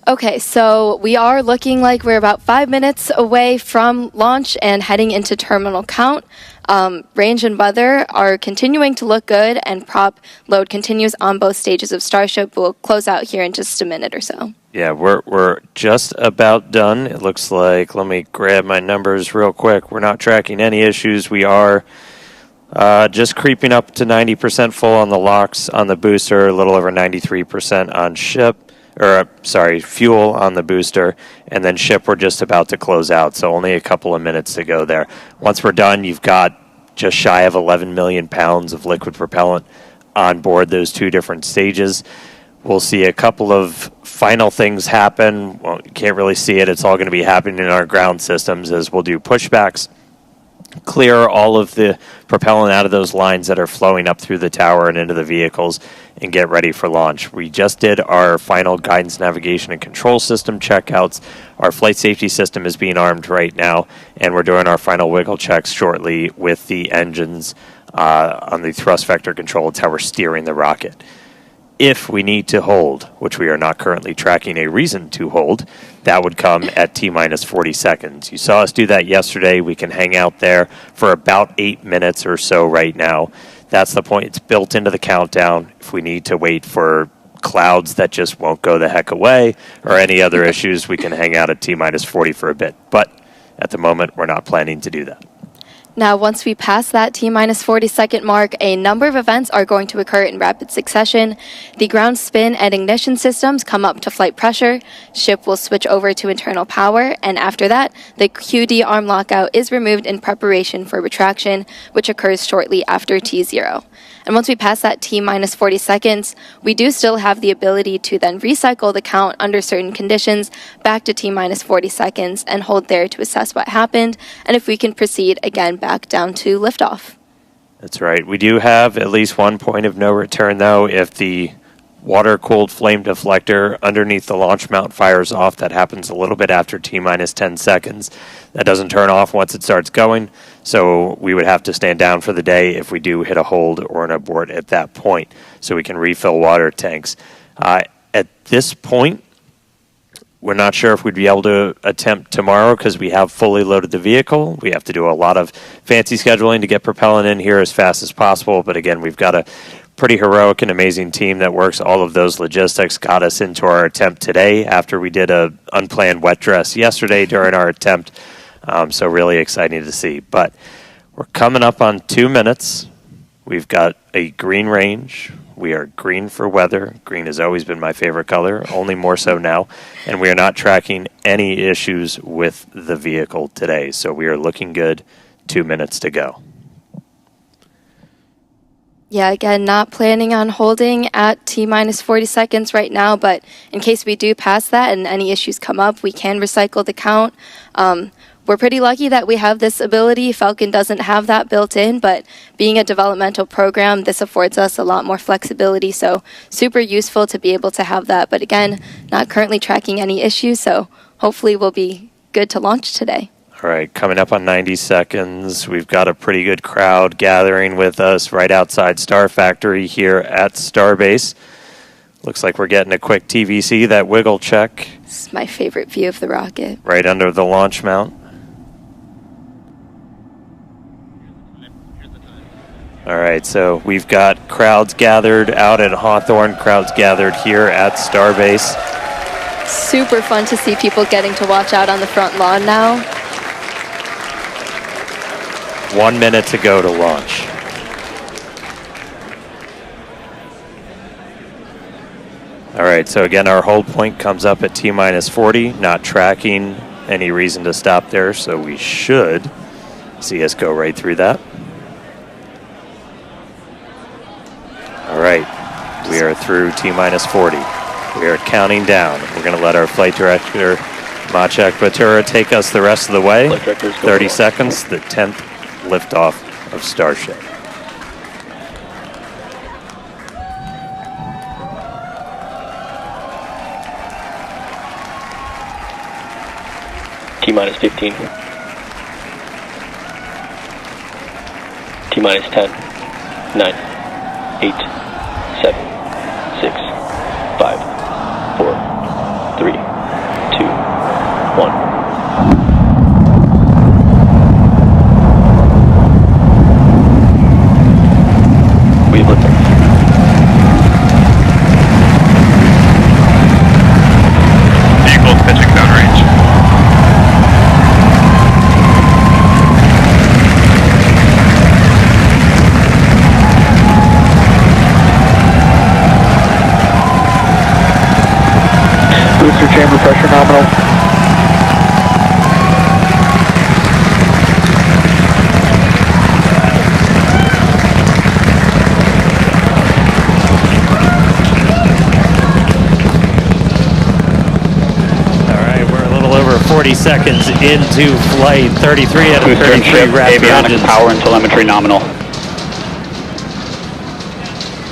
Okay, so we are looking like we're about 5 minutes away from launch and heading into terminal count. Range and weather are continuing to look good, and prop load continues on both stages of Starship. We'll close out here in just a minute or so. Yeah, we're just about done. It looks like, let me grab my numbers real quick. We're not tracking any issues. We are just creeping up to 90% full on the LOX on the booster, a little over 93% on fuel on the booster, and then ship we're just about to close out, so only a couple of minutes to go there. Once we're done, you've got just shy of 11 million pounds of liquid propellant on board those 2 different stages. We'll see a couple of final things happen. Well, you can't really see it. It's all going to be happening in our ground systems as we'll do pushbacks, clear all of the propellant out of those lines that are flowing up through the tower and into the vehicles, and get ready for launch. We just did our final guidance, navigation, and control system checkouts. Our flight safety system is being armed right now, and we're doing our final wiggle checks shortly with the engines on the thrust vector control. It's how we're steering the rocket. If we need to hold, which we are not currently tracking a reason to hold, that would come at T-minus 40 seconds. You saw us do that yesterday. We can hang out there for about 8 minutes or so right now. That's the point. It's built into the countdown. If we need to wait for clouds that just won't go the heck away or any other issues, we can hang out at T-minus 40 for a bit. But at the moment, we're not planning to do that. Now, once we pass that T-minus 40-second mark, a number of events are going to occur in rapid succession. The ground spin and ignition systems come up to flight pressure, ship will switch over to internal power, and after that, the QD arm lockout is removed in preparation for retraction, which occurs shortly after T0. And once we pass that T-minus 40 seconds, we do still have the ability to then recycle the count under certain conditions back to T-minus 40 seconds and hold there to assess what happened, and if we can proceed again back down to liftoff. That's right. We do have at least one point of no return, though. If the water-cooled flame deflector underneath the launch mount fires off, that happens a little bit after T-minus 10 seconds. That doesn't turn off once it starts going, so we would have to stand down for the day if we do hit a hold or an abort at that point, so we can refill water tanks. At this point, we're not sure if we'd be able to attempt tomorrow because we have fully loaded the vehicle. We have to do a lot of fancy scheduling to get propellant in here as fast as possible. But again, we've got a pretty heroic and amazing team that works all of those logistics, got us into our attempt today after we did a unplanned wet dress yesterday during our attempt. So really exciting to see. But we're coming up on 2 minutes. We've got a green range. We are green for weather. Green has always been my favorite color, only more so now. And we are not tracking any issues with the vehicle today. So we are looking good. 2 minutes to go. Yeah, again, not planning on holding at T-minus 40 seconds right now, but in case we do pass that and any issues come up, we can recycle the count. We're pretty lucky that we have this ability. Falcon doesn't have that built in, but being a developmental program, this affords us a lot more flexibility, so super useful to be able to have that. But again, not currently tracking any issues, so hopefully we'll be good to launch today. All right, coming up on 90 seconds, we've got a pretty good crowd gathering with us right outside Star Factory here at Starbase. Looks like we're getting a quick TVC, that wiggle check. This is my favorite view of the rocket. Right under the launch mount. All right, so we've got crowds gathered out at Hawthorne, crowds gathered here at Starbase. Super fun to see people getting to watch out on the front lawn now. 1 minute to go to launch. All right, so again, our hold point comes up at T-minus 40, not tracking any reason to stop there, so we should see us go right through that. All right, we are through T-minus 40. We are counting down. We're going to let our flight director, Maciek Batura, take us the rest of the way. 30 seconds, the 10th liftoff of Starship. T-minus 15. T-minus 10, 9, 8, 7, 6, 5, 4, 3, 2, 1. We have liftoff. Vehicle pitching downrange. Booster chamber pressure nominal. All right, we're a little over 40 seconds into flight. 33 out of 33 wrapped Avionics engines. power and telemetry nominal.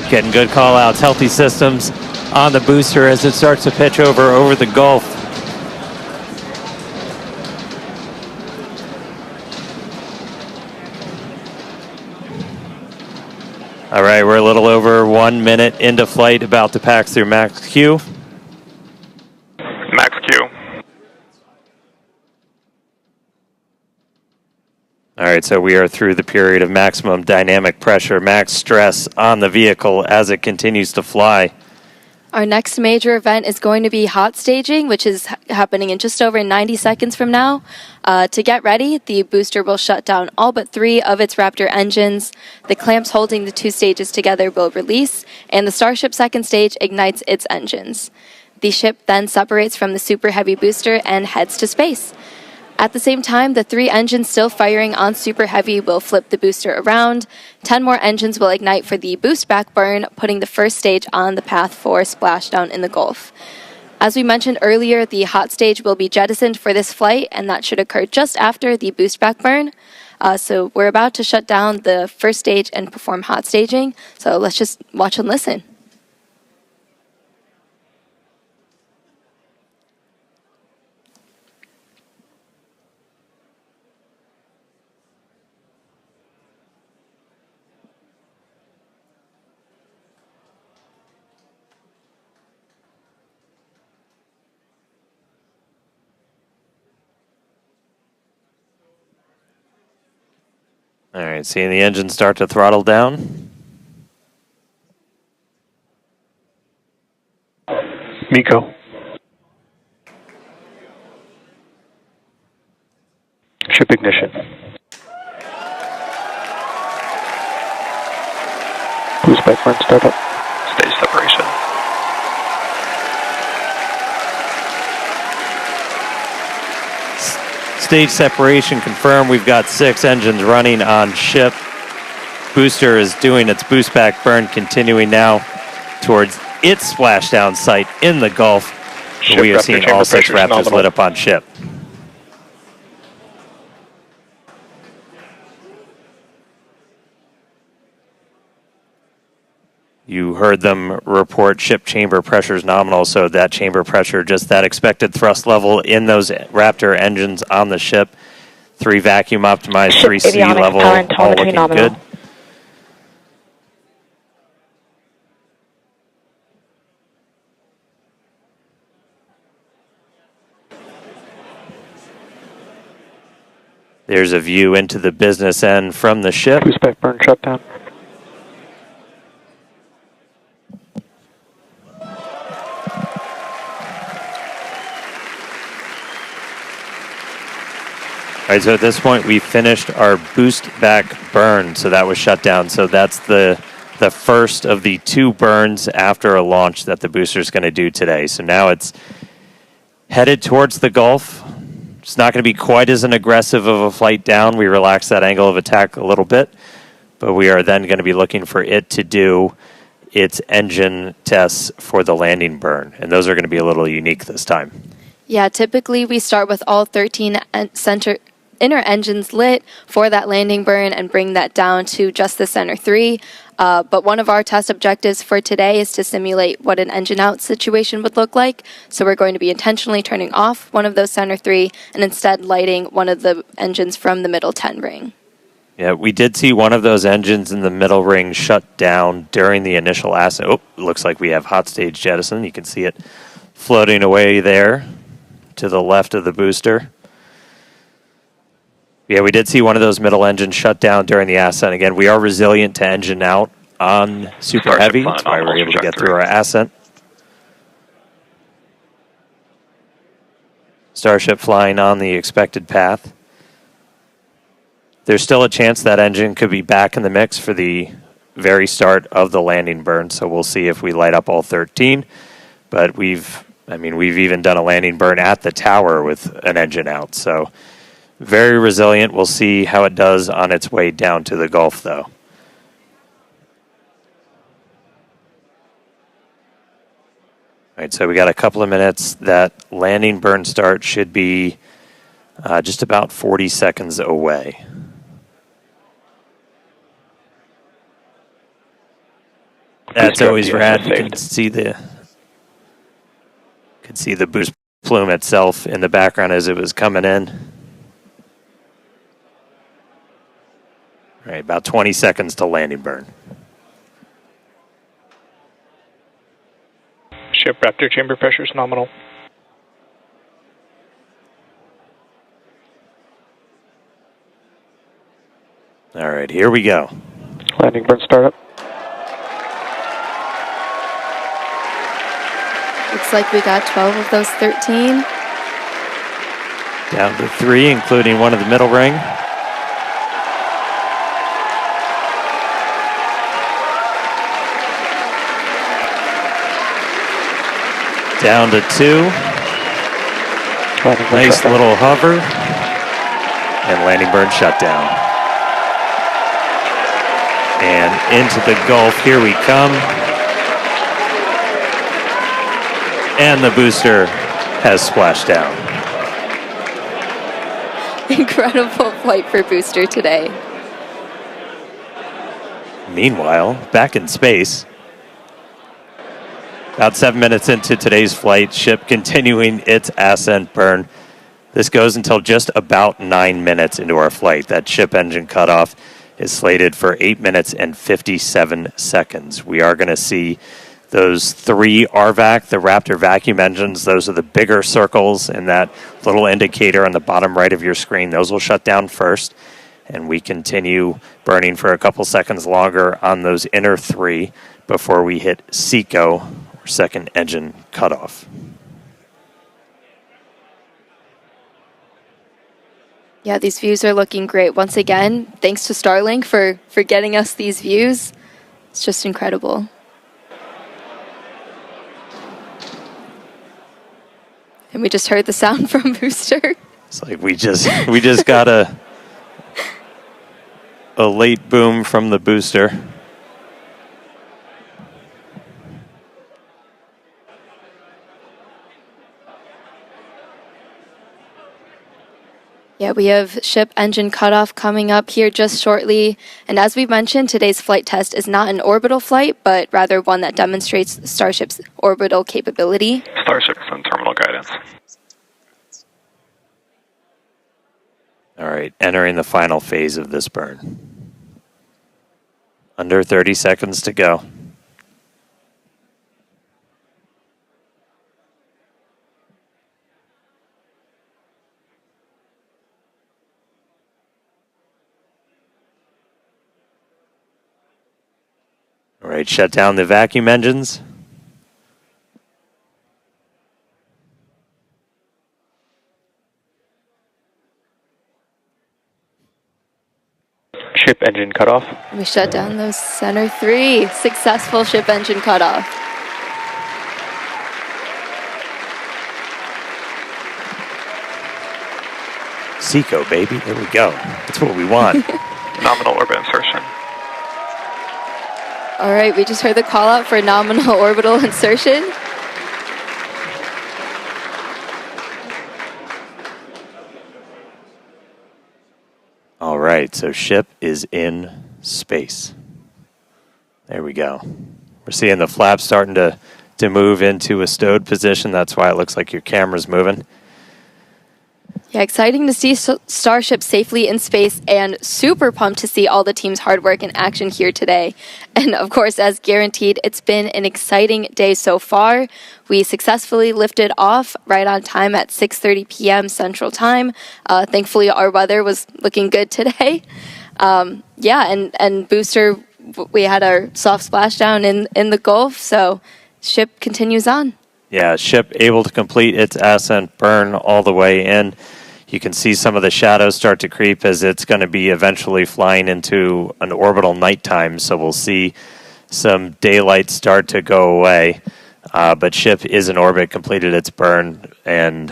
Getting good call outs, healthy systems on the booster as it starts to pitch over the Gulf. All right, we're a little over 1 minute into flight, about to pass through Max Q. Max Q. All right, so we are through the period of maximum dynamic pressure, max stress on the vehicle as it continues to fly. Our next major event is going to be hot staging, which is happening in just over 90 seconds from now. To get ready, the booster will shut down all but 3 of its Raptor engines. The clamps holding the 2 stages together will release, and the Starship second stage ignites its engines. The ship then separates from the Super Heavy booster and heads to space. At the same time, the 3 engines still firing on Super Heavy will flip the booster around. 10 more engines will ignite for the boost back burn, putting the first stage on the path for splashdown in the Gulf. As we mentioned earlier, the hot stage will be jettisoned for this flight, and that should occur just after the boost back burn. So we're about to shut down the first stage and perform hot staging. So let's just watch and listen. All right, seeing the engine start to throttle down. Miko. Ship ignition. Boost back burn startup. Stage separation. Stage separation confirmed. We've got 6 engines running on ship. Booster is doing its boost back burn, continuing now towards its splashdown site in the Gulf. Ship We are Raptor seeing chamber all 6 pressure is Raptors nominal. lit up on ship. You heard them report ship chamber pressures nominal, so that chamber pressure, just that expected thrust level in those Raptor engines on the ship. 3 vacuum optimized, 3 sea avionics, level, power and all telemetry looking nominal. good. There's a view into the business end from the ship. Boost back burn shutdown. All right, so at this point, we finished our boost back burn, so that was shut down. So that's the first of the 2 burns after a launch that the booster is going to do today. So now it's headed towards the Gulf. It's not going to be quite as an aggressive of a flight down. We relax that angle of attack a little bit, but we are then going to be looking for it to do its engine tests for the landing burn, and those are going to be a little unique this time. Yeah, typically we start with all 13 inner engines lit for that landing burn and bring that down to just the center 3. But one of our test objectives for today is to simulate what an engine out situation would look like. So we're going to be intentionally turning off one of those center 3 and instead lighting one of the engines from the middle 10 ring. Yeah, we did see one of those engines in the middle ring shut down during the initial ascent. Oh, looks like we have hot stage jettison. You can see it floating away there to the left of the booster. Yeah, we did see one of those middle engines shut down during the ascent. Again, we are resilient to engine out on Super Starship Heavy. flying That's why we're nominal able to get trajectory. through our ascent. Starship flying on the expected path. There's still a chance that engine could be back in the mix for the very start of the landing burn, so we'll see if we light up all 13. But we've even done a landing burn at the tower with an engine out, so very resilient. We'll see how it does on its way down to the Gulf, though. All right, so we got a couple of minutes. That landing burn start should be just about 40 seconds away. That's always rad. You can see the boost plume itself in the background as it was coming in. All right, about 20 seconds to landing burn. Ship Raptor chamber pressure is nominal. All right, here we go. Landing burn startup. Looks like we got 12 of those 13. Down to 3, including one of the middle ring. Down to 2. Nice little hover. And landing burn shutdown. And into the Gulf, here we come. And the booster has splashed down. Incredible flight for booster today. Meanwhile, back in space, about 7 minutes into today's flight, ship continuing its ascent burn. This goes until just about 9 minutes into our flight. That ship engine cutoff is slated for 8 minutes and 57 seconds. We are going to see those 3 RVAC, the Raptor vacuum engines. Those are the bigger circles and that little indicator on the bottom right of your screen. Those will shut down first. And we continue burning for a couple seconds longer on those inner three before we hit SECO, or second engine cutoff. Yeah, these views are looking great. Once again, thanks to Starlink for getting us these views. It's just incredible. And we just heard the sound from Booster. It's like we just got a late boom from the booster. Yeah, we have ship engine cutoff coming up here just shortly. And as we mentioned, today's flight test is not an orbital flight, but rather one that demonstrates Starship's orbital capability. Starship is on terminal guidance. All right, entering the final phase of this burn. Under 30 seconds to go. All right, shut down the vacuum engines. Ship engine cutoff. We shut down those center three. Successful ship engine cutoff. SECO, baby. There we go. That's what we want. Nominal orbit insertion. All right, we just heard the call out for nominal orbital insertion. All right, so ship is in space. There we go. We're seeing the flaps starting to move into a stowed position. That's why it looks like your camera's moving. Yeah, exciting to see Starship safely in space and super pumped to see all the team's hard work in action here today. And of course, as guaranteed, it's been an exciting day so far. We successfully lifted off right on time at 6:30 p.m. Central Time. Thankfully, our weather was looking good today. And Booster, we had our soft splashdown in the Gulf, so ship continues on. Yeah, ship able to complete its ascent burn all the way in. You can see some of the shadows start to creep as it's going to be eventually flying into an orbital nighttime, so we'll see some daylight start to go away. But ship is in orbit, completed its burn, and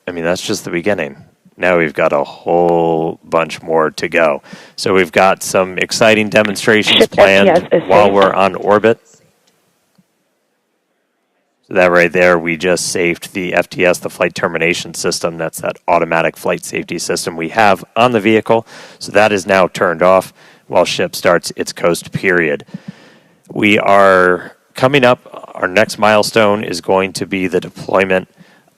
I mean, that's just the beginning. Now we've got a whole bunch more to go. So we've got some exciting demonstrations planned while we're on orbit. So that right there, we just saved the FTS, the flight termination system. That's that automatic flight safety system we have on the vehicle. So that is now turned off while ship starts its coast period. We are coming up, our next milestone is going to be the deployment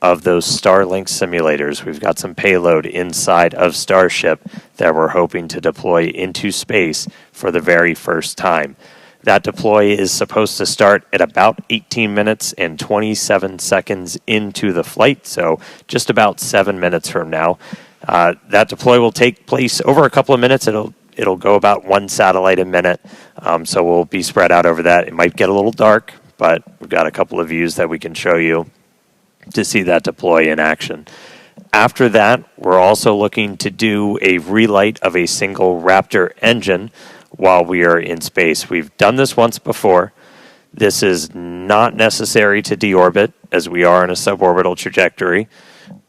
of those Starlink simulators. We've got some payload inside of Starship that we're hoping to deploy into space for the very first time. That deploy is supposed to start at about 18 minutes and 27 seconds into the flight, so just about 7 minutes from now. That deploy will take place over a couple of minutes. It'll go about one satellite a minute, so we'll be spread out over that. It might get a little dark, but we've got a couple of views that we can show you to see that deploy in action. After that, we're also looking to do a relight of a single Raptor engine while we are in space. We've done this once before. This is not necessary to deorbit, as we are in a suborbital trajectory,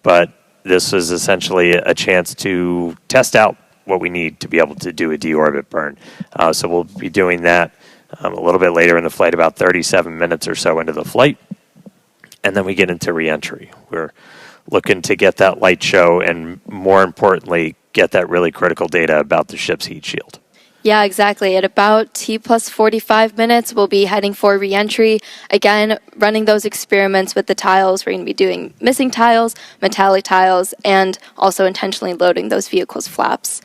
but this is essentially a chance to test out what we need to be able to do a deorbit burn. So we'll be doing that a little bit later in the flight, about 37 minutes or so into the flight, and then we get into reentry. We're looking to get that light show and, more importantly, get that really critical data about the ship's heat shield. Yeah, exactly. At about T plus 45 minutes, we'll be heading for reentry. Again, running those experiments with the tiles. We're going to be doing missing tiles, metallic tiles, and also intentionally loading those vehicles' flaps.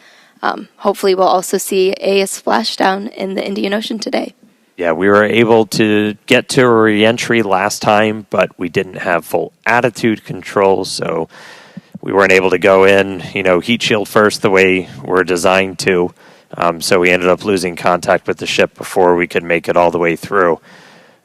Hopefully, we'll also see a splashdown in the Indian Ocean today. Yeah, we were able to get to a reentry last time, but we didn't have full attitude control, so we weren't able to go in, heat shield first the way we're designed to. So we ended up losing contact with the ship before we could make it all the way through.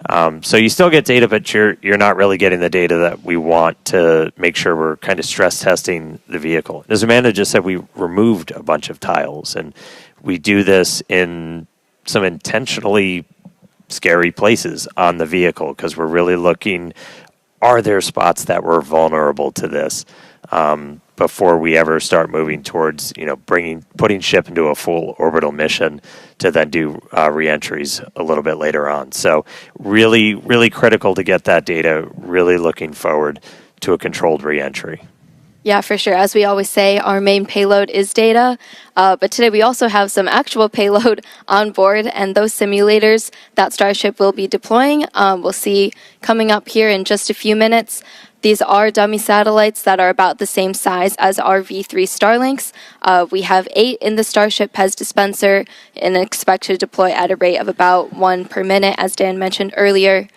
So you still get data, but you're not really getting the data that we want to make sure we're kind of stress testing the vehicle. As Amanda just said, we removed a bunch of tiles, and we do this in some intentionally scary places on the vehicle because we're really looking, are there spots that were vulnerable to this before we ever start moving towards, putting ship into a full orbital mission to then do reentries a little bit later on. So really, really critical to get that data, really looking forward to a controlled reentry. Yeah, for sure. As we always say, our main payload is data, but today we also have some actual payload on board, and those simulators that Starship will be deploying, we'll see coming up here in just a few minutes. These are dummy satellites that are about the same size as our V3 Starlinks. We have 8 in the Starship PEZ dispenser and expect to deploy at a rate of about 1 per minute, as Dan mentioned earlier.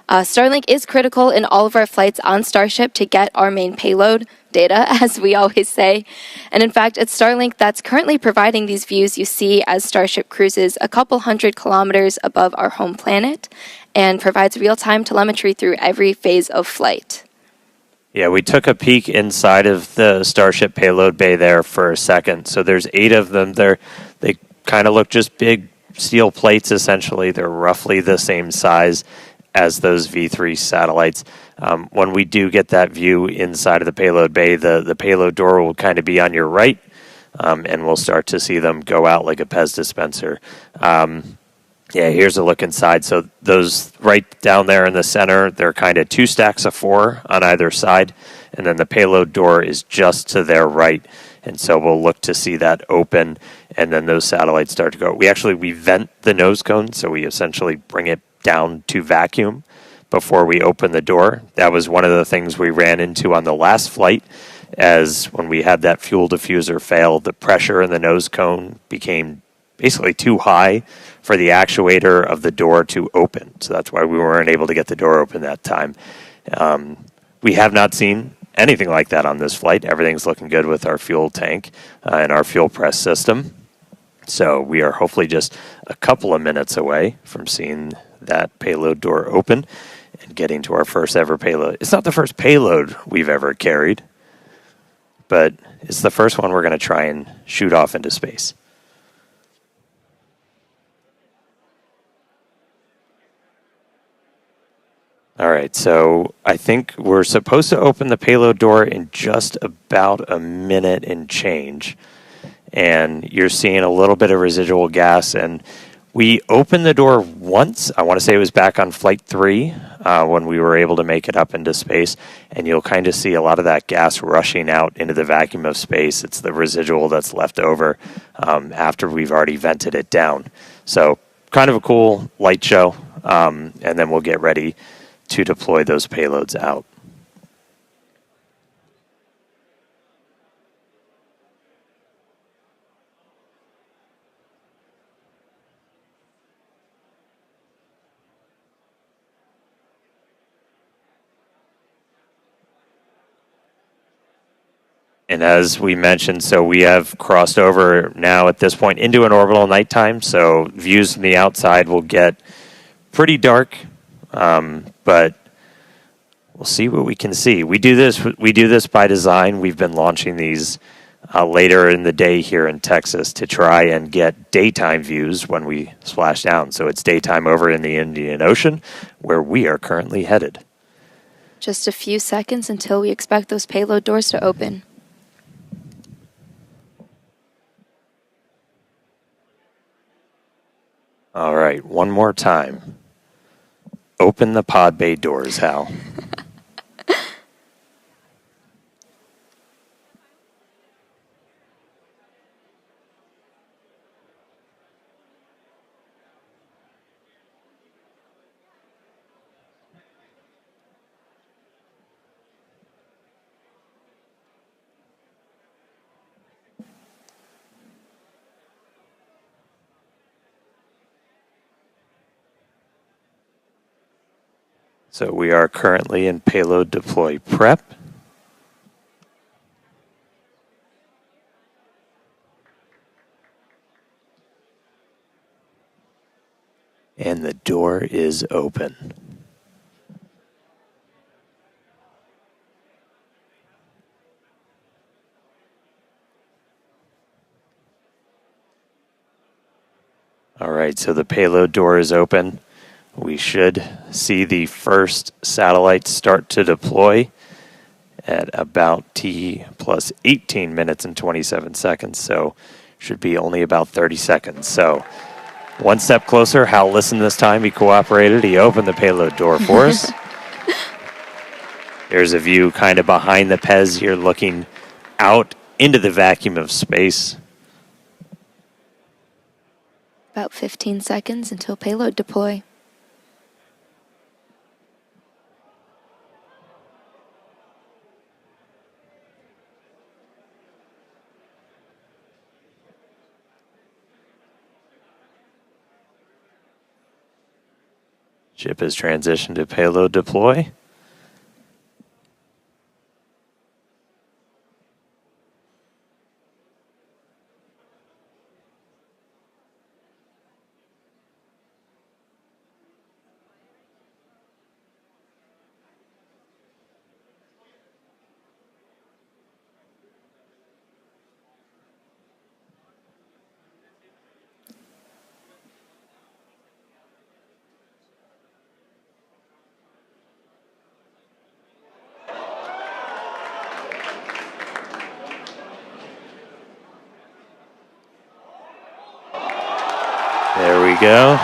Starlink is critical in all of our flights on Starship to get our main payload data, as we always say. And in fact, it's Starlink that's currently providing these views you see as Starship cruises a couple hundred kilometers above our home planet and provides real-time telemetry through every phase of flight. Yeah, we took a peek inside of the Starship payload bay there for a second. So there's 8 of them there. They kind of look just big steel plates, essentially. They're roughly the same size as those V3 satellites. When we do get that view inside of the payload bay, the payload door will kind of be on your right, and we'll start to see them go out like a PEZ dispenser. Yeah, here's a look inside. So those right down there in the center, they're kind of 2 stacks of 4 on either side, and then the payload door is just to their right. And so we'll look to see that open, and then those satellites start to go. We vent the nose cone, so we essentially bring it down to vacuum before we open the door. That was one of the things we ran into on the last flight, as when we had that fuel diffuser fail, the pressure in the nose cone became basically too high for the actuator of the door to open. So that's why we weren't able to get the door open that time. We have not seen anything like that on this flight. Everything's looking good with our fuel tank and our fuel press system. So we are hopefully just a couple of minutes away from seeing that payload door open and getting to our first ever payload. It's not the first payload we've ever carried, but it's the first one we're going to try and shoot off into space. All right, so I think we're supposed to open the payload door in just about a minute and change. And you're seeing a little bit of residual gas. And we opened the door once. I want to say it was back on Flight 3 when we were able to make it up into space. And you'll kind of see a lot of that gas rushing out into the vacuum of space. It's the residual that's left over after we've already vented it down. So kind of a cool light show. And then we'll get ready to deploy those payloads out. And as we mentioned, so we have crossed over now at this point into an orbital nighttime, so views from the outside will get pretty dark, but we'll see what we can see. We do this by design. We've been launching these later in the day here in Texas to try and get daytime views when we splash down. So it's daytime over in the Indian Ocean, where we are currently headed. Just a few seconds until we expect those payload doors to open. All right, one more time. Open the pod bay doors, Hal. So we are currently in payload deploy prep. And the door is open. All right, so the payload door is open. We should see the first satellite start to deploy at about T plus 18 minutes and 27 seconds. So should be only about 30 seconds. So one step closer. Hal listened this time. He cooperated. He opened the payload door for us. There's a view kind of behind the Pez here looking out into the vacuum of space. About 15 seconds until payload deploy. Ship has transitioned to payload deploy. There we go.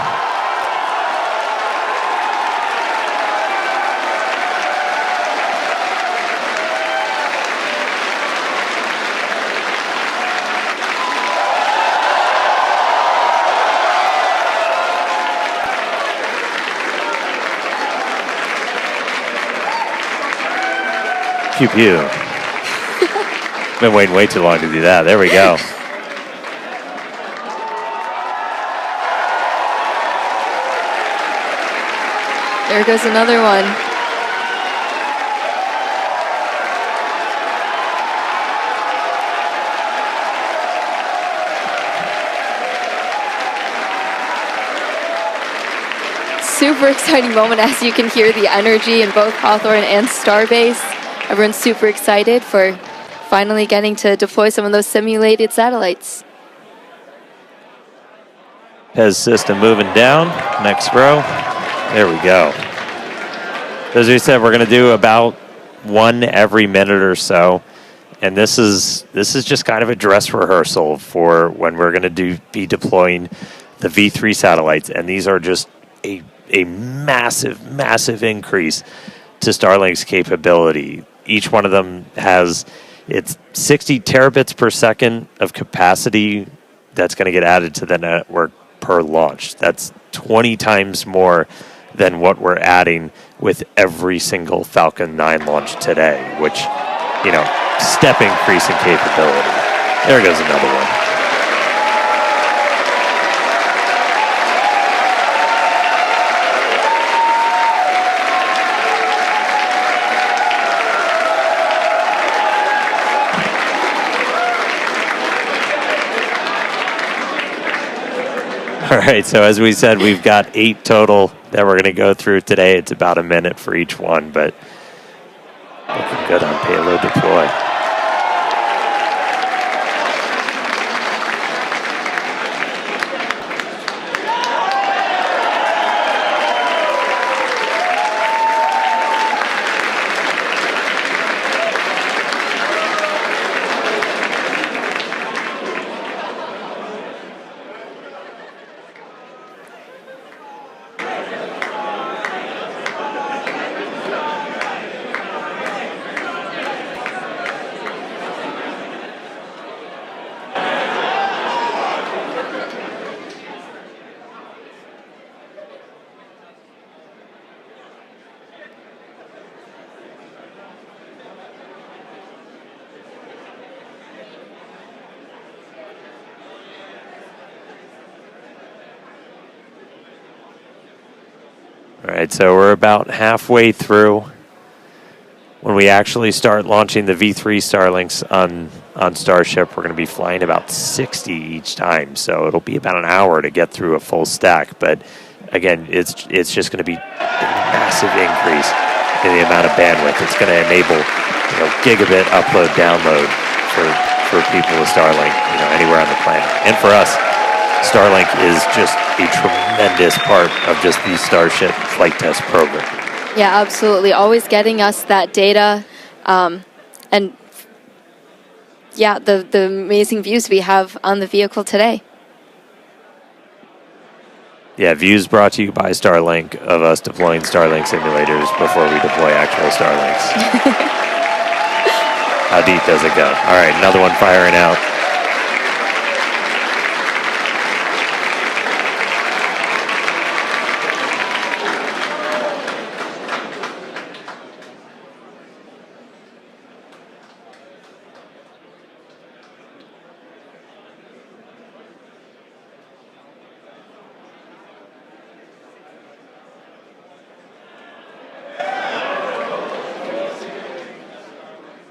Pew pew. Been waiting way too long to do that. There we go. There goes another one. Super exciting moment, as you can hear the energy in both Hawthorne and Starbase. Everyone's super excited for finally getting to deploy some of those simulated satellites. Pez system moving down. Next row. There we go. As we said, we're going to do about one every minute or so. And this is just kind of a dress rehearsal for when we're going to be deploying the V3 satellites. And these are just a massive, massive increase to Starlink's capability. Each one of them has its 60 terabits per second of capacity that's going to get added to the network per launch. That's 20 times more than what we're adding with every single Falcon 9 launch today, which, you know, step increase in capability. There goes another one. All right, so as we said, we've got 8 total that we're going to go through today. It's about a minute for each one, but looking good on payload deploy. All right, so we're about halfway through. When we actually start launching the V3 Starlinks on Starship, we're going to be flying about 60 each time. So it'll be about an hour to get through a full stack. But again, it's just going to be a massive increase in the amount of bandwidth. It's going to enable, gigabit upload download for people with Starlink, anywhere on the planet. And for us, Starlink is just a tremendous part of just the Starship flight test program. Yeah, absolutely. Always getting us that data, and yeah, the amazing views we have on the vehicle today. Yeah, views brought to you by Starlink of us deploying Starlink simulators before we deploy actual Starlinks. How deep does it go? All right, another one firing out.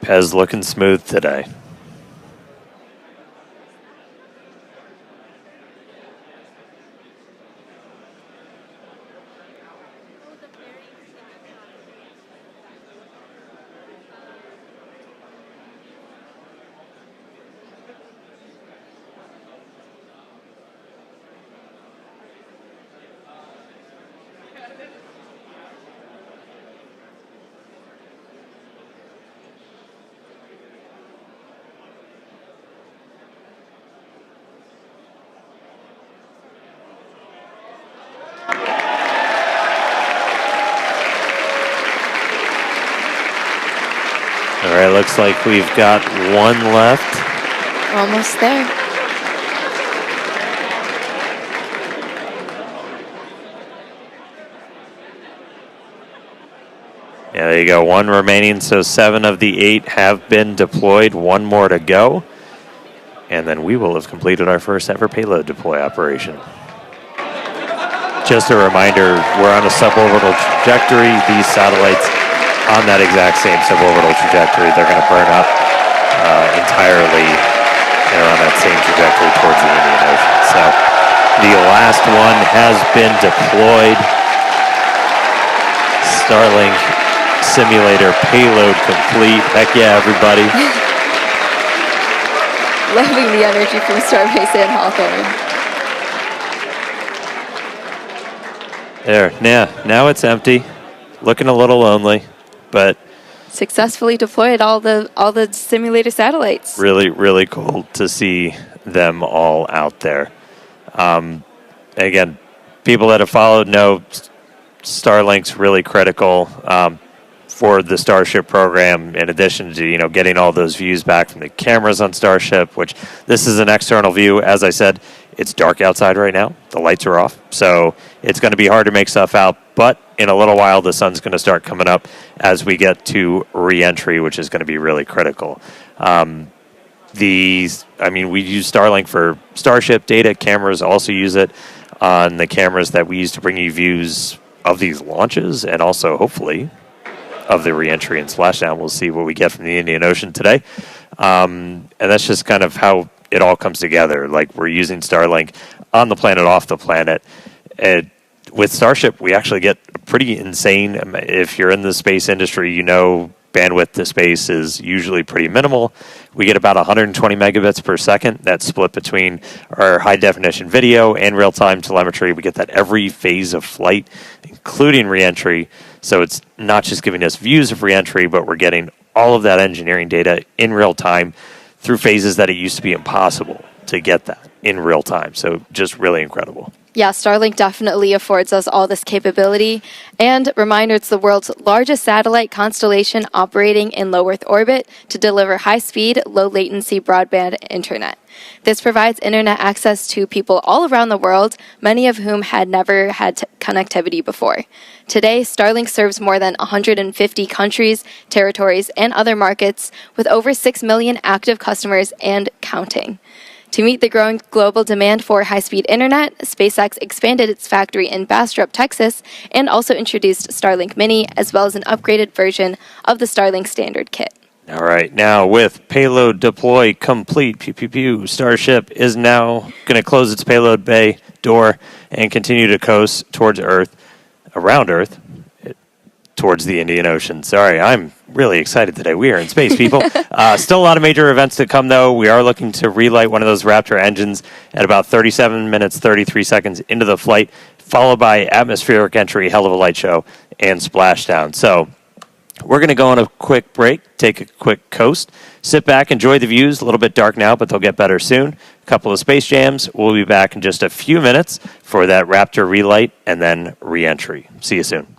Pez looking smooth today. All right, looks like we've got one left. Almost there. Yeah, there you go. One remaining, so 7 of the 8 have been deployed. One more to go. And then we will have completed our first ever payload deploy operation. Just a reminder, we're on a suborbital trajectory. These satellites on that exact same suborbital trajectory, they're going to burn up entirely and are on that same trajectory towards the Indian Ocean. So the last one has been deployed. Starlink simulator payload complete. Heck yeah, everybody. Loving the energy from Starbase and Hawthorne. There, now it's empty. Looking a little lonely, but Successfully deployed all the simulator satellites. really, really cool to see them all out there. Again, people that have followed know Starlink's really critical for the Starship program, in addition to, getting all those views back from the cameras on Starship, which this is an external view. As I said, it's dark outside right now. The lights are off, so it's going to be hard to make stuff out, but in a little while, the sun's going to start coming up as we get to re-entry, which is going to be really critical. We use Starlink for Starship data. Cameras also use it on the cameras that we use to bring you views of these launches and also, hopefully, of the re-entry and splashdown. We'll see what we get from the Indian Ocean today. And that's just kind of how it all comes together. Like, we're using Starlink on the planet, off the planet. With Starship, we actually get pretty insane. If you're in the space industry, bandwidth to space is usually pretty minimal. We get about 120 megabits per second. That's split between our high-definition video and real-time telemetry. We get that every phase of flight, including re-entry. So it's not just giving us views of re-entry, but we're getting all of that engineering data in real time through phases that it used to be impossible to get that in real time. So just really incredible. Yeah, Starlink definitely affords us all this capability. And reminder, it's the world's largest satellite constellation operating in low Earth orbit to deliver high-speed, low-latency broadband internet. This provides internet access to people all around the world, many of whom had never had connectivity before. Today, Starlink serves more than 150 countries, territories, and other markets, with over 6 million active customers and counting. To meet the growing global demand for high-speed internet, SpaceX expanded its factory in Bastrop, Texas, and also introduced Starlink Mini, as well as an upgraded version of the Starlink Standard Kit. All right, now with payload deploy complete, Starship is now going to close its payload bay, door and continue to coast towards Earth, around Earth, towards the Indian Ocean. Sorry, I'm really excited today. We are in space, people. Still a lot of major events to come, though. We are looking to relight one of those Raptor engines at about 37 minutes, 33 seconds into the flight, followed by atmospheric entry, hell of a light show, and splashdown. So we're going to go on a quick break, take a quick coast, sit back, enjoy the views. A little bit dark now, but they'll get better soon. A couple of space jams. We'll be back in just a few minutes for that Raptor relight and then re-entry. See you soon.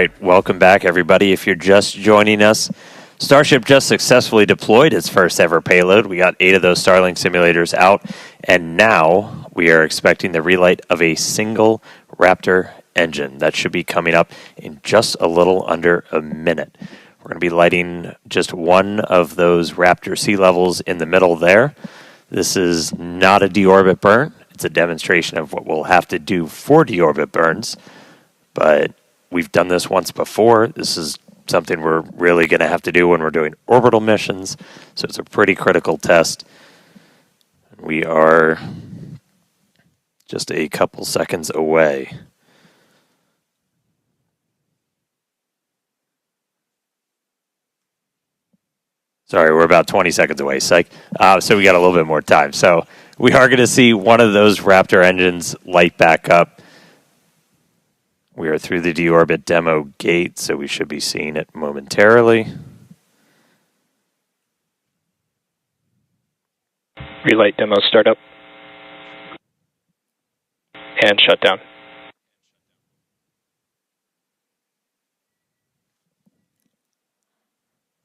right, welcome back, everybody. If you're just joining us, Starship just successfully deployed its first ever payload. We got 8 of those Starlink simulators out, and now we are expecting the relight of a single Raptor engine. That should be coming up in just a little under a minute. We're going to be lighting just one of those Raptor sea levels in the middle there. This is not a deorbit burn. It's a demonstration of what we'll have to do for deorbit burns, but we've done this once before. This is something we're really going to have to do when we're doing orbital missions, so it's a pretty critical test. We are just a couple seconds away. Sorry, we're about 20 seconds away, psych. So we got a little bit more time. So we are going to see one of those Raptor engines light back up. We are through the deorbit demo gate, so we should be seeing it momentarily. Relight demo startup. And shutdown.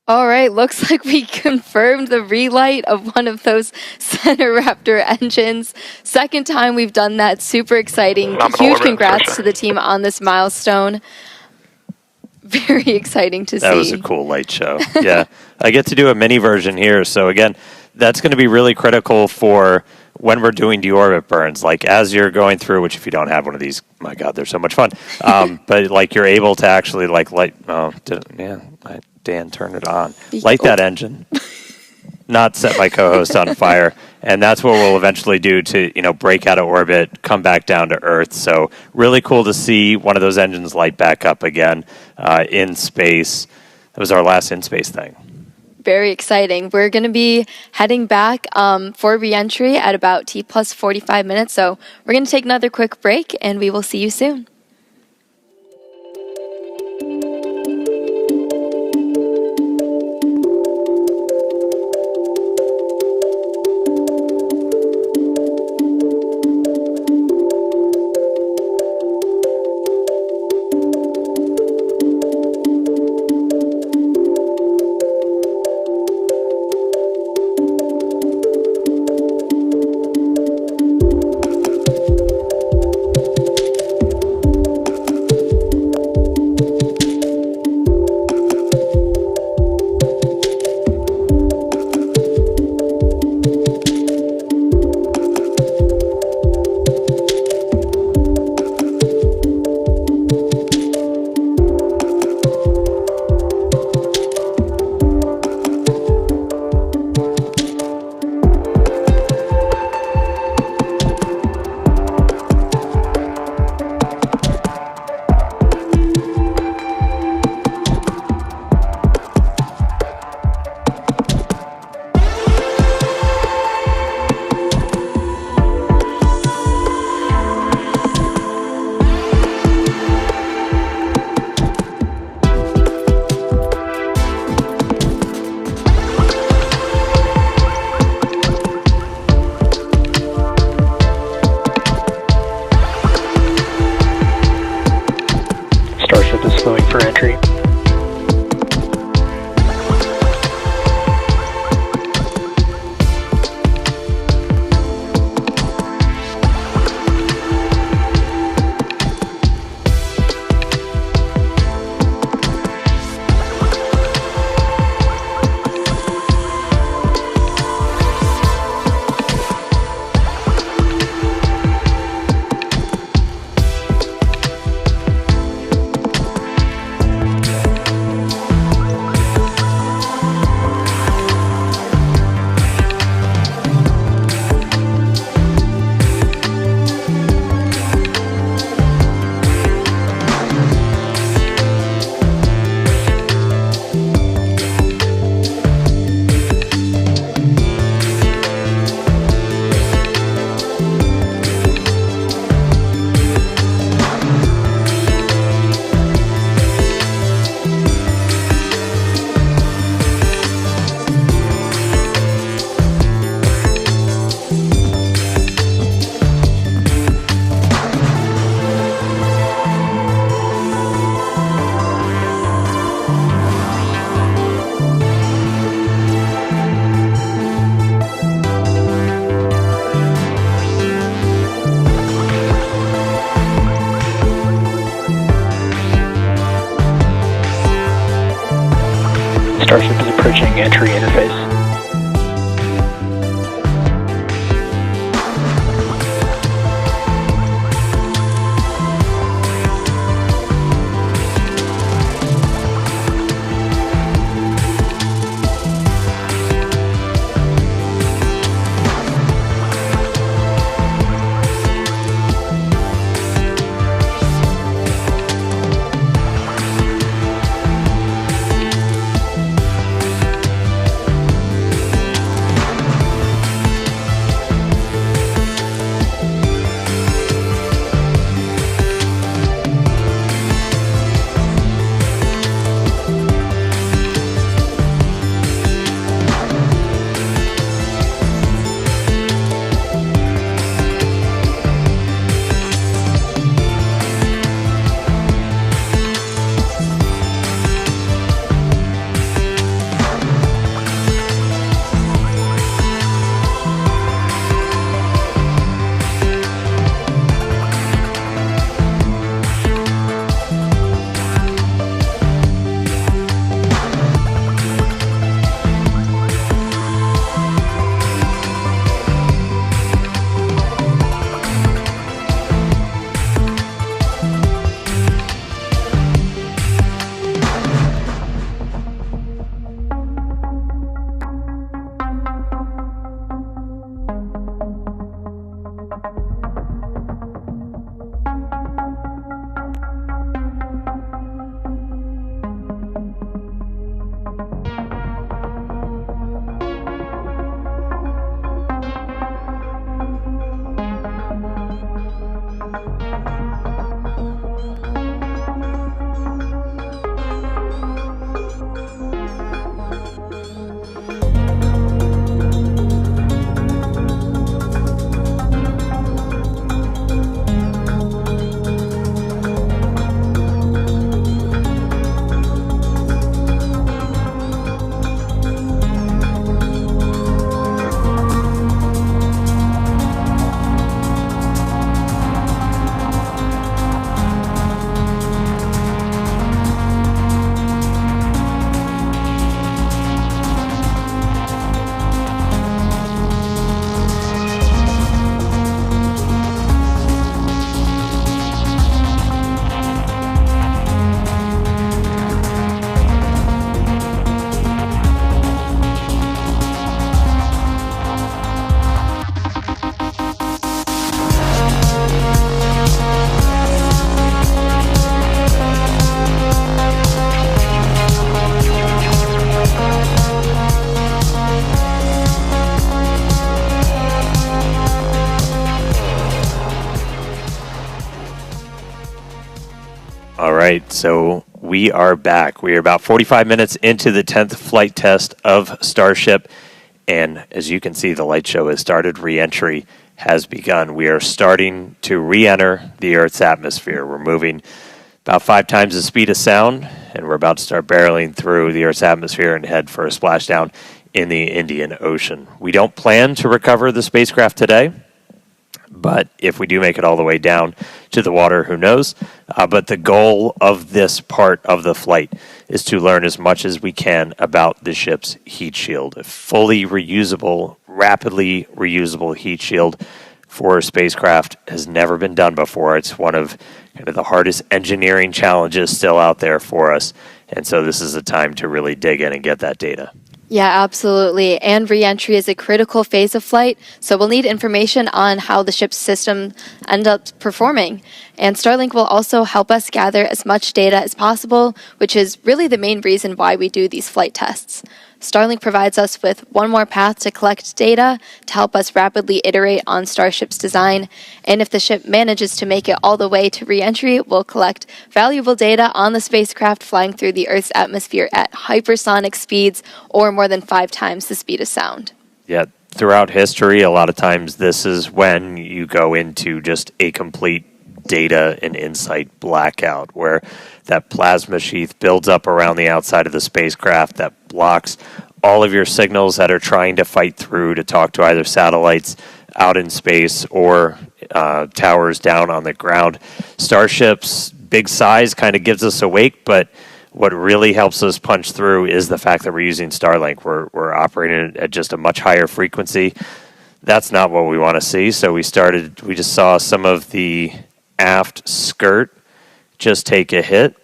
All right, looks like we confirmed the relight of one of those center Raptor engines. Second time we've done that. Super exciting. Nominal Huge orbit congrats insertion. to the team on this milestone. Very exciting to see. That was a cool light show. Yeah, I get to do a mini version here. So again, that's going to be really critical for when we're doing deorbit burns. Like as you're going through, which if you don't have one of these, my God, they're so much fun. But like you're able to actually like light. Oh, Dan, turn it on. Light that engine. Not set my co-host on fire. And that's what we'll eventually do to, break out of orbit, come back down to Earth. So really cool to see one of those engines light back up again in space. That was our last in-space thing. Very exciting. We're going to be heading back for re-entry at about T plus 45 minutes. So we're going to take another quick break, and we will see you soon. Starship is approaching entry interface. All right, so we are back. We are about 45 minutes into the 10th flight test of Starship, and as you can see, the light show has started. Re-entry has begun. We are starting to re-enter the Earth's atmosphere. We're moving about 5 times the speed of sound, and we're about to start barreling through the Earth's atmosphere and head for a splashdown in the Indian Ocean. We don't plan to recover the spacecraft today, but if we do make it all the way down to the water, who knows? But the goal of this part of the flight is to learn as much as we can about the ship's heat shield. A fully reusable, rapidly reusable heat shield for a spacecraft has never been done before. It's one of kind of the hardest engineering challenges still out there for us. And so this is a time to really dig in and get that data. Yeah, absolutely. And re-entry is a critical phase of flight, so we'll need information on how the ship's system end up performing. And Starlink will also help us gather as much data as possible, which is really the main reason why we do these flight tests. Starlink provides us with one more path to collect data to help us rapidly iterate on Starship's design. And if the ship manages to make it all the way to re-entry, we'll collect valuable data on the spacecraft flying through the Earth's atmosphere at hypersonic speeds, or more than 5 times the speed of sound. Yeah, throughout history, a lot of times this is when you go into just a complete data and insight blackout, where that plasma sheath builds up around the outside of the spacecraft that blocks all of your signals that are trying to fight through to talk to either satellites out in space or towers down on the ground. Starship's big size kind of gives us awake, but What really helps us punch through is the fact that we're using Starlink. We're operating at just a much higher frequency. That's not what we want to see. So we just saw some of the aft skirt just take a hit.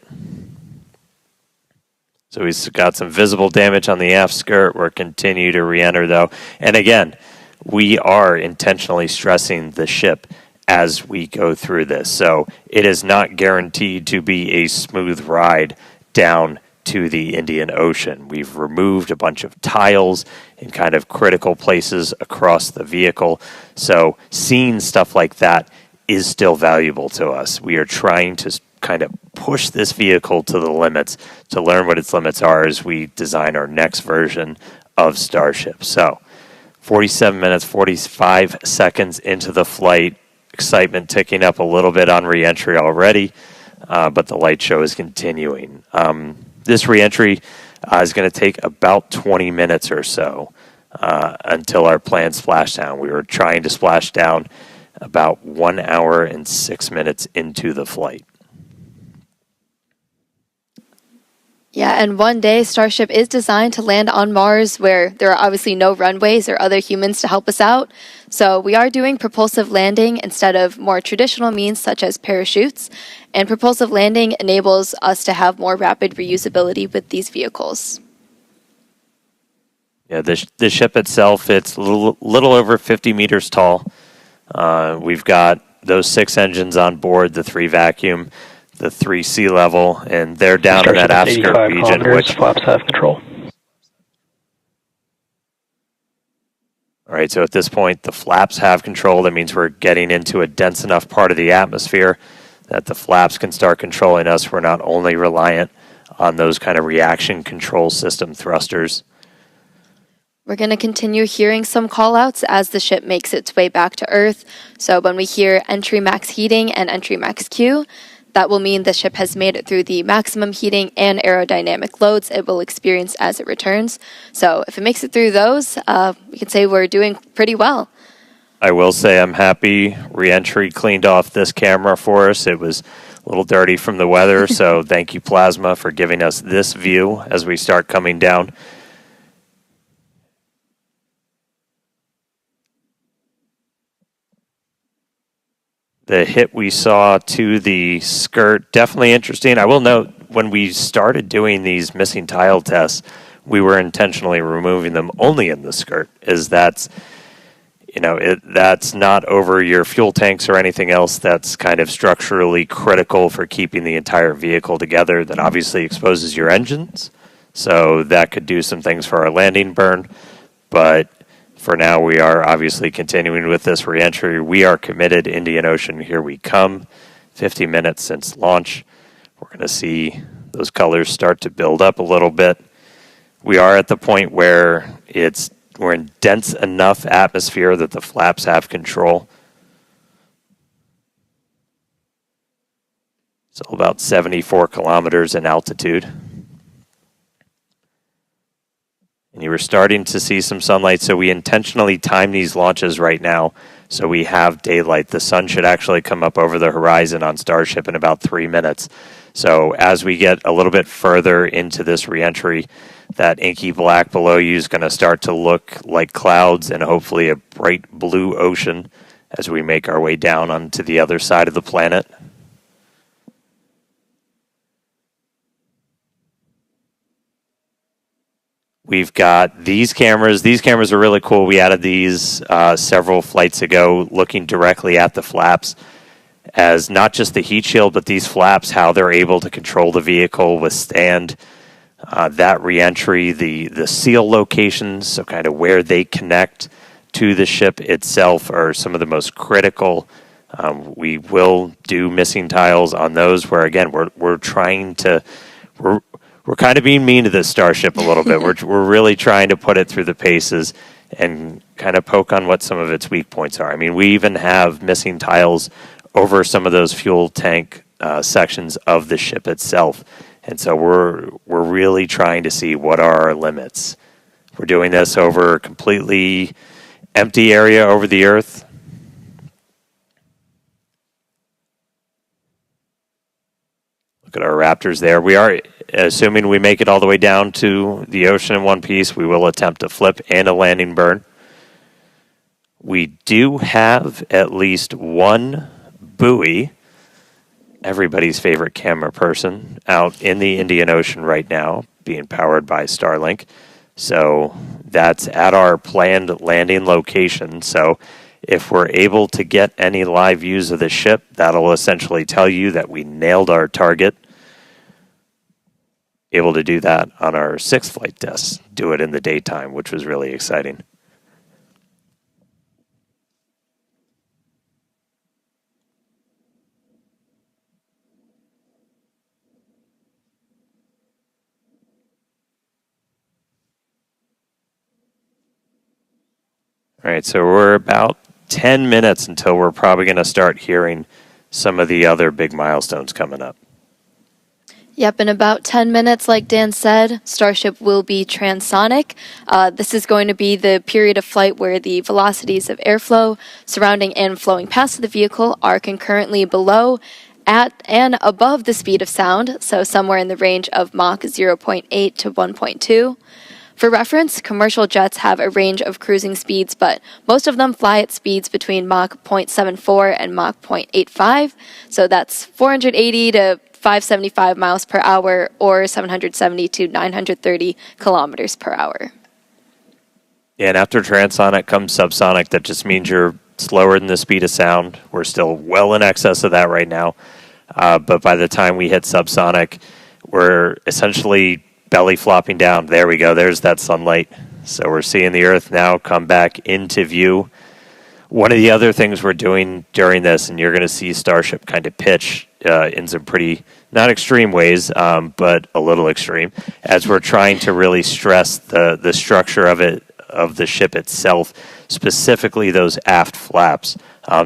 So we've got some visible damage on the aft skirt. We're continue to re-enter though. And again, we are intentionally stressing the ship as we go through this. So it is not guaranteed to be a smooth ride down to the Indian Ocean. We've removed a bunch of tiles in kind of critical places across the vehicle. So seeing stuff like that is still valuable to us. We are trying to kind of push this vehicle to the limits to learn what its limits are as we design our next version of Starship. So 47 minutes, 45 seconds into the flight, excitement ticking up a little bit on re-entry already, but the light show is continuing. This re-entry is going to take about 20 minutes or so until our planned splashdown. We were trying to splash down about 1 hour and 6 minutes into the flight. Yeah, and one day Starship is designed to land on Mars where there are obviously no runways or other humans to help us out. So we are doing propulsive landing instead of more traditional means such as parachutes. And propulsive landing enables us to have more rapid reusability with these vehicles. Yeah, the ship itself, it's a little over 50 meters tall. We've got those 6 engines on board, the 3 vacuum, the 3 sea level, and they're down in that aft skirt region, which flaps have control. All right, so at this point, the flaps have control. That means we're getting into a dense enough part of the atmosphere that the flaps can start controlling us. We're not only reliant on those kind of reaction control system thrusters. We're going to continue hearing some callouts as the ship makes its way back to Earth. So when we hear entry max heating and entry max Q, that will mean the ship has made it through the maximum heating and aerodynamic loads it will experience as it returns. So if it makes it through those, we can say we're doing pretty well. I will say I'm happy re-entry cleaned off this camera for us. It was a little dirty from the weather, so thank you, Plasma, for giving us this view as we start coming down. The hit we saw to the skirt, definitely interesting. I will note, when we started doing these missing tile tests, we were intentionally removing them only in the skirt, as that's not over your fuel tanks or anything else that's kind of structurally critical for keeping the entire vehicle together. That obviously exposes your engines, so that could do some things for our landing burn, but for now, we are obviously continuing with this re-entry. We are committed. Indian Ocean, here we come. 50 minutes since launch. We're going to see those colors start to build up a little bit. We are at the point where we're in dense enough atmosphere that the flaps have control. So about 74 kilometers in altitude. And you were starting to see some sunlight, so we intentionally time these launches right now so we have daylight. The sun should actually come up over the horizon on Starship in about 3 minutes. So as we get a little bit further into this re-entry, that inky black below you is going to start to look like clouds and hopefully a bright blue ocean as we make our way down onto the other side of the planet. We've got these cameras. These cameras are really cool. We added these several flights ago, looking directly at the flaps as not just the heat shield, but these flaps, how they're able to control the vehicle, withstand that re-entry, the seal locations, so kind of where they connect to the ship itself are some of the most critical. We will do missing tiles on those where, again, we're trying to... We're kind of being mean to this Starship a little bit. We're really trying to put it through the paces and kind of poke on what some of its weak points are. I mean, we even have missing tiles over some of those fuel tank sections of the ship itself. And so we're really trying to see what are our limits. We're doing this over a completely empty area over the Earth. Look at our Raptors there. We are, assuming we make it all the way down to the ocean in one piece, we will attempt a flip and a landing burn. We do have at least one buoy, everybody's favorite camera person, out in the Indian Ocean right now, being powered by Starlink. So that's at our planned landing location. So if we're able to get any live views of the ship, that'll essentially tell you that we nailed our target. Able to do that on our 6th flight test, do it in the daytime, which was really exciting. All right, so we're about 10 minutes until we're probably going to start hearing some of the other big milestones coming up. Yep, in about 10 minutes, like Dan said, Starship will be transonic. This is going to be the period of flight where the velocities of airflow surrounding and flowing past the vehicle are concurrently below, at, and above the speed of sound, so somewhere in the range of Mach 0.8 to 1.2. For reference, commercial jets have a range of cruising speeds, but most of them fly at speeds between Mach 0.74 and Mach 0.85, so that's 480 to 575 miles per hour or 770 to 930 kilometers per hour. And after transonic comes subsonic. That just means you're slower than the speed of sound. We're still well in excess of that right now. But by the time we hit subsonic, we're essentially belly flopping down. There we go. There's that sunlight. So we're seeing the Earth now come back into view. One of the other things we're doing during this, and you're going to see Starship kind of pitch in some pretty, not extreme ways, but a little extreme, as we're trying to really stress the structure of the ship itself, specifically those aft flaps,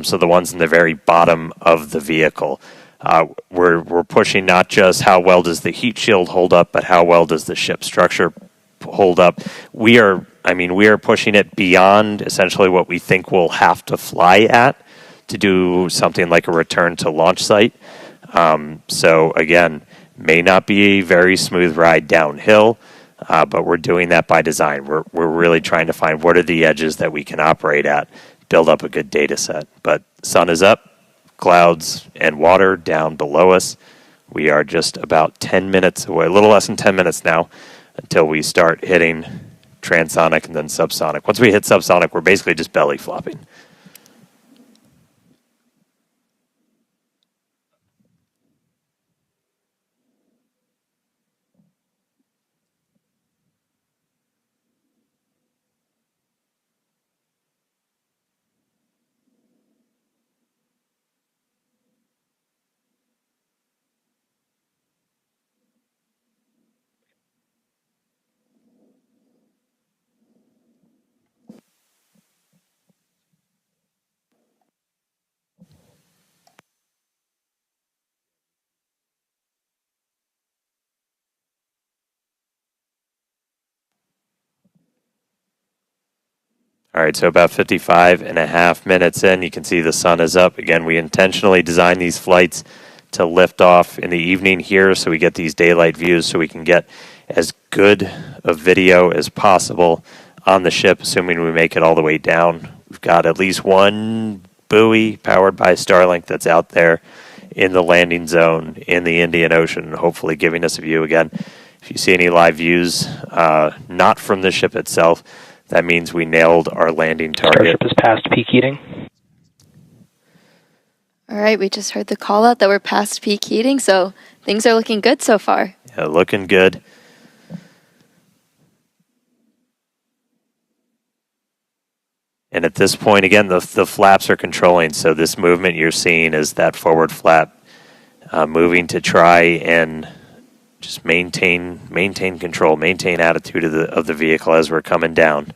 so the ones in the very bottom of the vehicle. We're pushing not just how well does the heat shield hold up, but how well does the ship structure hold up. We are pushing it beyond essentially what we think we'll have to fly at to do something like a return to launch site. So again, may not be a very smooth ride downhill, but we're doing that by design. We're really trying to find what are the edges that we can operate at, build up a good data set. But sun is up, clouds and water down below us. We are just about 10 minutes away, a little less than 10 minutes now, until we start hitting transonic and then subsonic. Once we hit subsonic, we're basically just belly flopping. All right, so about 55 and a half minutes in, you can see the sun is up. Again, we intentionally designed these flights to lift off in the evening here so we get these daylight views so we can get as good a video as possible on the ship, assuming we make it all the way down. We've got at least one buoy powered by Starlink that's out there in the landing zone in the Indian Ocean, hopefully giving us a view again. If you see any live views, not from the ship itself, that means we nailed our landing target. Starship is past peak heating. All right, we just heard the call out that we're past peak heating, so things are looking good so far. Yeah, looking good. And at this point, again, the flaps are controlling, so this movement you're seeing is that forward flap moving to try and just maintain control, maintain attitude of the vehicle as we're coming down.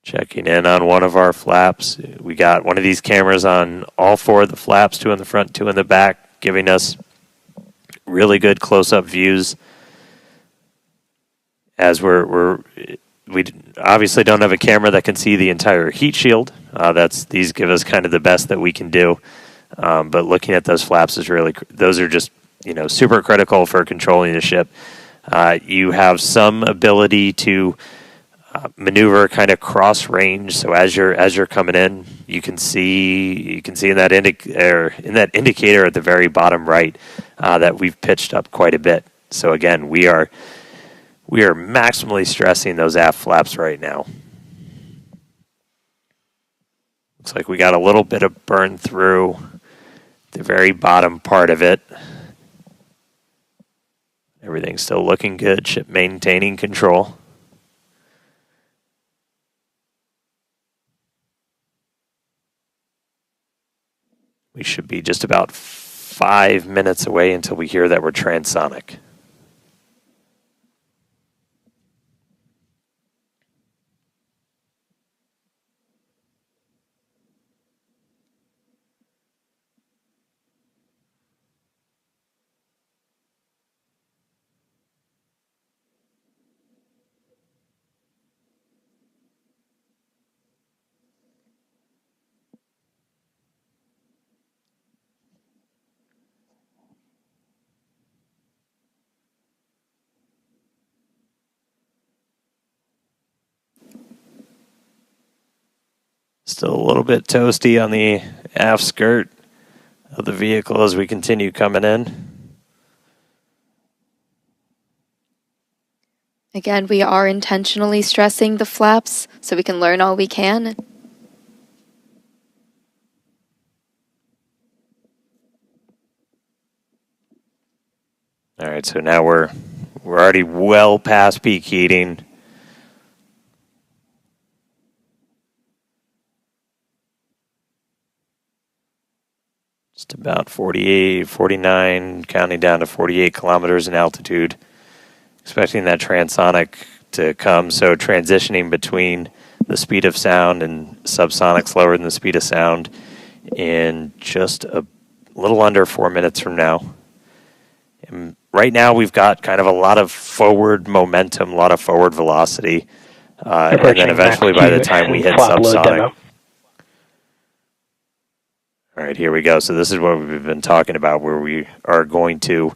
Checking in on one of our flaps. We got one of these cameras on all four of the flaps, 2 in the front, 2 in the back, giving us really good close-up views. As we obviously don't have a camera that can see the entire heat shield. These give us kind of the best that we can do. But looking at those flaps is those are just, super critical for controlling the ship. You have some ability to maneuver kind of cross range. So as you're coming in, you can see in that indicator at the very bottom right that we've pitched up quite a bit. So again, we are maximally stressing those aft flaps right now. Looks like we got a little bit of burn through the very bottom part of it. Everything's still looking good. Ship maintaining control. We should be just about 5 minutes away until we hear that we're transonic. Still a little bit toasty on the aft skirt of the vehicle as we continue coming in. Again, we are intentionally stressing the flaps so we can learn all we can. All right, so now we're already well past peak heating. Just about 48, 49, counting down to 48 kilometers in altitude. Expecting that transonic to come, so transitioning between the speed of sound and subsonic slower than the speed of sound in just a little under 4 minutes from now. And right now we've got kind of a lot of forward momentum, a lot of forward velocity, and then eventually by the time we hit subsonic. All right, here we go. So this is what we've been talking about, where we are going to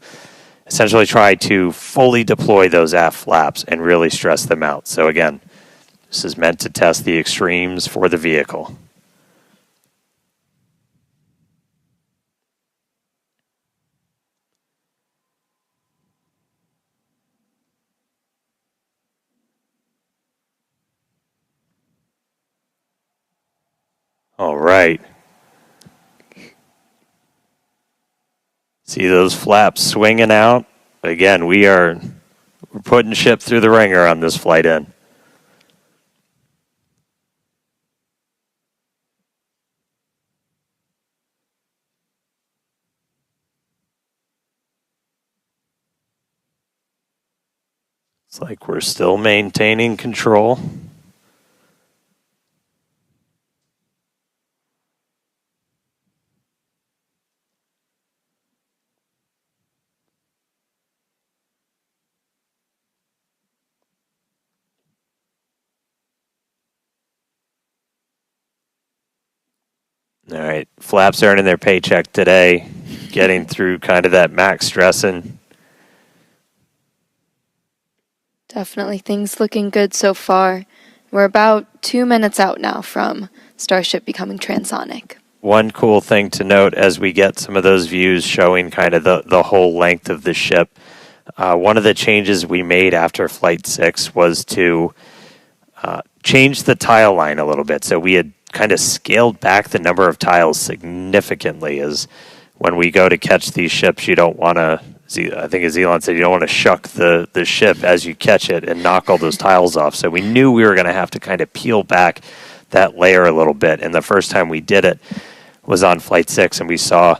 essentially try to fully deploy those aft flaps and really stress them out. So again, this is meant to test the extremes for the vehicle. All right. See those flaps swinging out? Again, we're putting ship through the ringer on this flight in. It's like we're still maintaining control. All right, flaps earning their paycheck today, getting through kind of that max stressing. Definitely things looking good so far. We're about 2 minutes out now from Starship becoming transonic. One cool thing to note as we get some of those views showing kind of the whole length of the ship, one of the changes we made after Flight 6 was to change the tile line a little bit. So we had kind of scaled back the number of tiles significantly, as when we go to catch these ships, you don't want to, I think as Elon said, you don't want to shuck the ship as you catch it and knock all those tiles off. So we knew we were going to have to kind of peel back that layer a little bit. And the first time we did it was on Flight 6, and we saw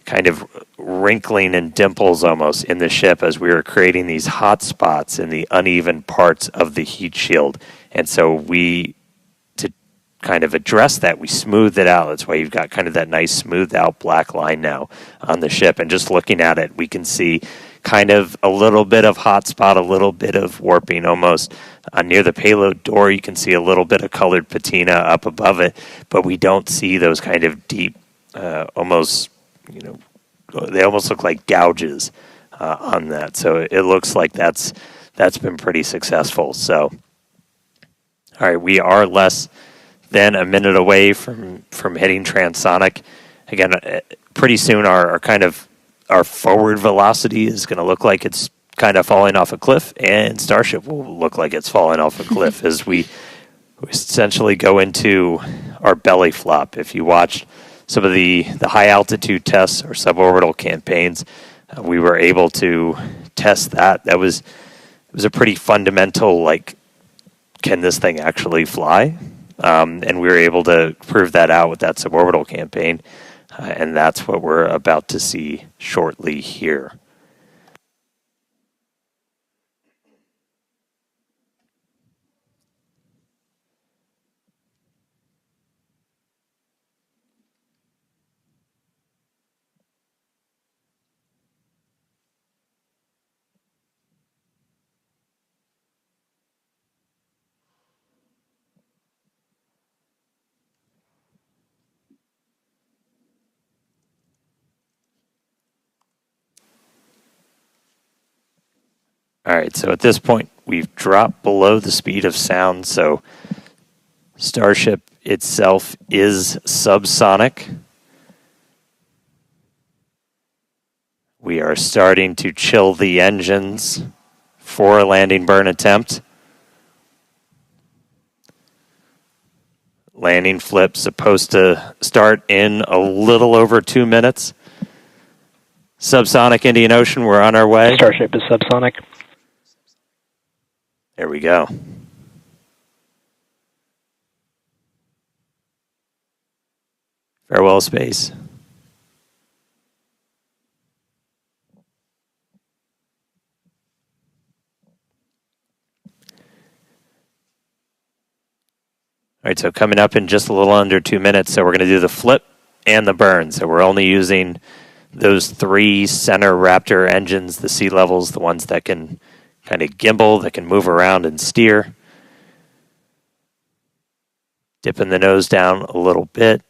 kind of wrinkling and dimples almost in the ship as we were creating these hot spots in the uneven parts of the heat shield. And so we kind of address that. We smoothed it out. That's why you've got kind of that nice smoothed out black line now on the ship. And just looking at it, we can see kind of a little bit of hot spot, a little bit of warping almost. Near the payload door, you can see a little bit of colored patina up above it, but we don't see those kind of deep, almost, they almost look like gouges on that. So it looks like that's been pretty successful. So, all right, we are less than a minute away from hitting transonic. Again, pretty soon our forward velocity is going to look like it's kind of falling off a cliff, and Starship will look like it's falling off a cliff as we essentially go into our belly flop. If you watched some of the high altitude tests or suborbital campaigns, we were able to test that. It was a pretty fundamental, like, can this thing actually fly? And we were able to prove that out with that suborbital campaign. And that's what we're about to see shortly here. All right, so at this point, we've dropped below the speed of sound, so Starship itself is subsonic. We are starting to chill the engines for a landing burn attempt. Landing flip supposed to start in a little over 2 minutes. Subsonic Indian Ocean, we're on our way. Starship is subsonic. There we go. Farewell, space. All right, so coming up in just a little under 2 minutes, so we're going to do the flip and the burn. So we're only using those 3 center Raptor engines, the sea levels, the ones that can kind of gimbal, that can move around and steer. Dipping the nose down a little bit.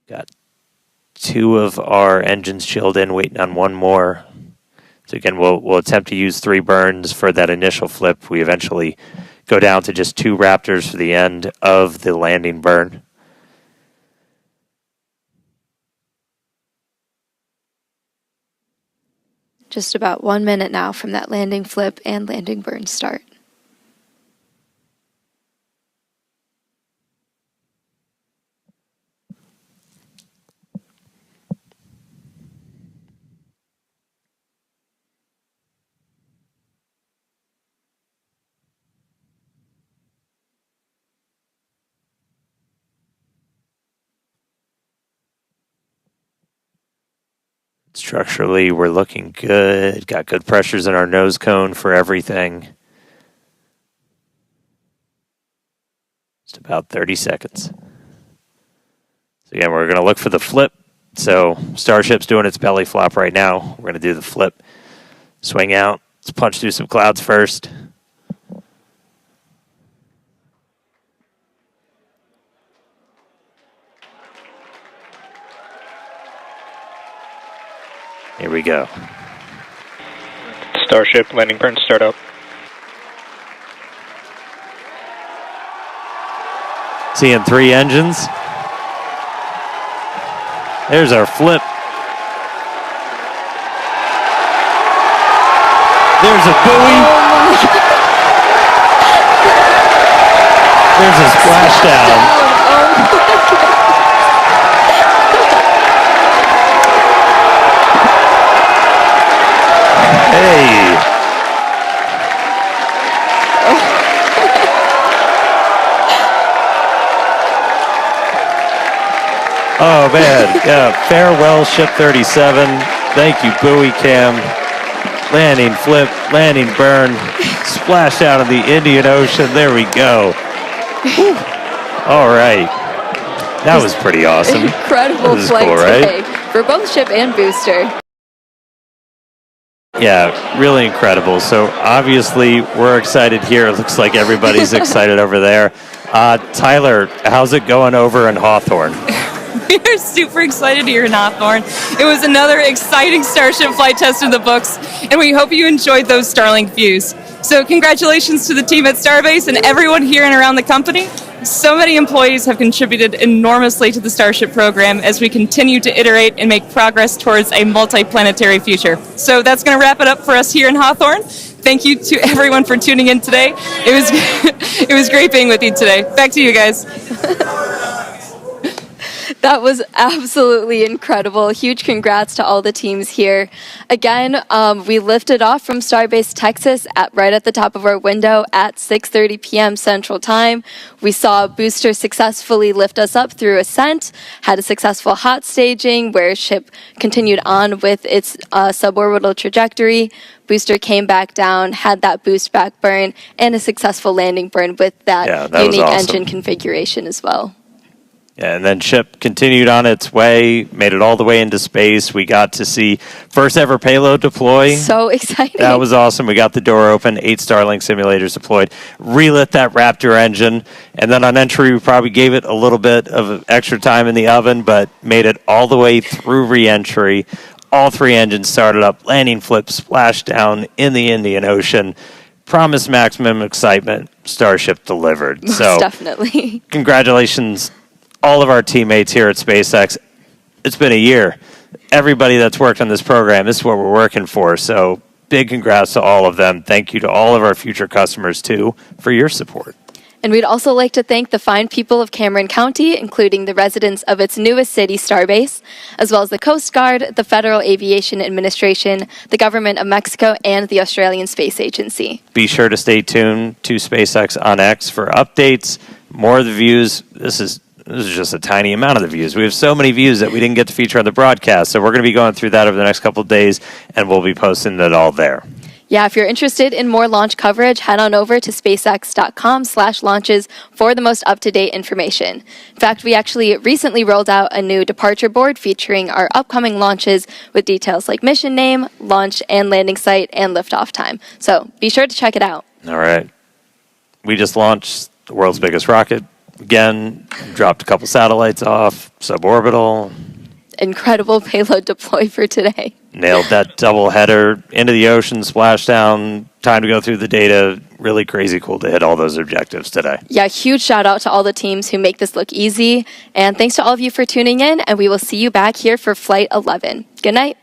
Got 2 of our engines chilled in, waiting on 1 more. So again, we'll attempt to use 3 burns for that initial flip. We eventually go down to just 2 Raptors for the end of the landing burn. Just about 1 minute now from that landing flip and landing burn start. Structurally, we're looking good. Got good pressures in our nose cone for everything. Just about 30 seconds. So again, we're going to look for the flip. So Starship's doing its belly flop right now. We're going to do the flip. Swing out. Let's punch through some clouds first. Here we go. Starship landing burn startup. Seeing 3 engines. There's our flip. There's a buoy. There's a splashdown. Hey. Oh man, yeah. Farewell, Ship 37. Thank you, buoy cam. Landing, flip, landing, burn. Splash out of the Indian Ocean. There we go. Whew. All right. That was pretty awesome. Incredible flight cool, right? today for both ship and booster. Yeah, really incredible. So obviously we're excited here. It looks like everybody's excited over there. Tyler, how's it going over in Hawthorne? We're super excited here in Hawthorne. It was another exciting Starship flight test in the books, and we hope you enjoyed those Starlink views. So congratulations to the team at Starbase and everyone here and around the company. So many employees have contributed enormously to the Starship program as we continue to iterate and make progress towards a multi-planetary future. So that's going to wrap it up for us here in Hawthorne. Thank you to everyone for tuning in today. It was it was great being with you today. Back to you guys. That was absolutely incredible. Huge congrats to all the teams here. Again, we lifted off from Starbase, Texas, right at the top of our window at 6:30 p.m. Central Time. We saw a booster successfully lift us up through ascent, had a successful hot staging where ship continued on with its suborbital trajectory. Booster came back down, had that boost back burn, and a successful landing burn with that unique engine configuration as well. Yeah, and then ship continued on its way, made it all the way into space. We got to see first ever payload deploy. So exciting. That was awesome. We got the door open, 8 Starlink simulators deployed, relit that Raptor engine, and then on entry we probably gave it a little bit of extra time in the oven, but made it all the way through re-entry. All 3 engines started up, landing flip, splash down in the Indian Ocean. Promised maximum excitement, Starship delivered. Most so definitely. Congratulations, all of our teammates here at SpaceX. It's been a year. Everybody that's worked on this program, this is what we're working for. So big congrats to all of them. Thank you to all of our future customers, too, for your support. And we'd also like to thank the fine people of Cameron County, including the residents of its newest city, Starbase, as well as the Coast Guard, the Federal Aviation Administration, the Government of Mexico, and the Australian Space Agency. Be sure to stay tuned to SpaceX on X for updates, more of the views. This is just a tiny amount of the views. We have so many views that we didn't get to feature on the broadcast, so we're going to be going through that over the next couple of days, and we'll be posting it all there. Yeah, if you're interested in more launch coverage, head on over to spacex.com/launches for the most up-to-date information. In fact, we actually recently rolled out a new departure board featuring our upcoming launches with details like mission name, launch and landing site, and liftoff time. So be sure to check it out. All right. We just launched the world's biggest rocket. Again, dropped a couple satellites off, suborbital. Incredible payload deploy for today. Nailed that double header into the ocean, splashdown, time to go through the data. Really crazy cool to hit all those objectives today. Yeah, huge shout out to all the teams who make this look easy. And thanks to all of you for tuning in, and we will see you back here for Flight 11. Good night.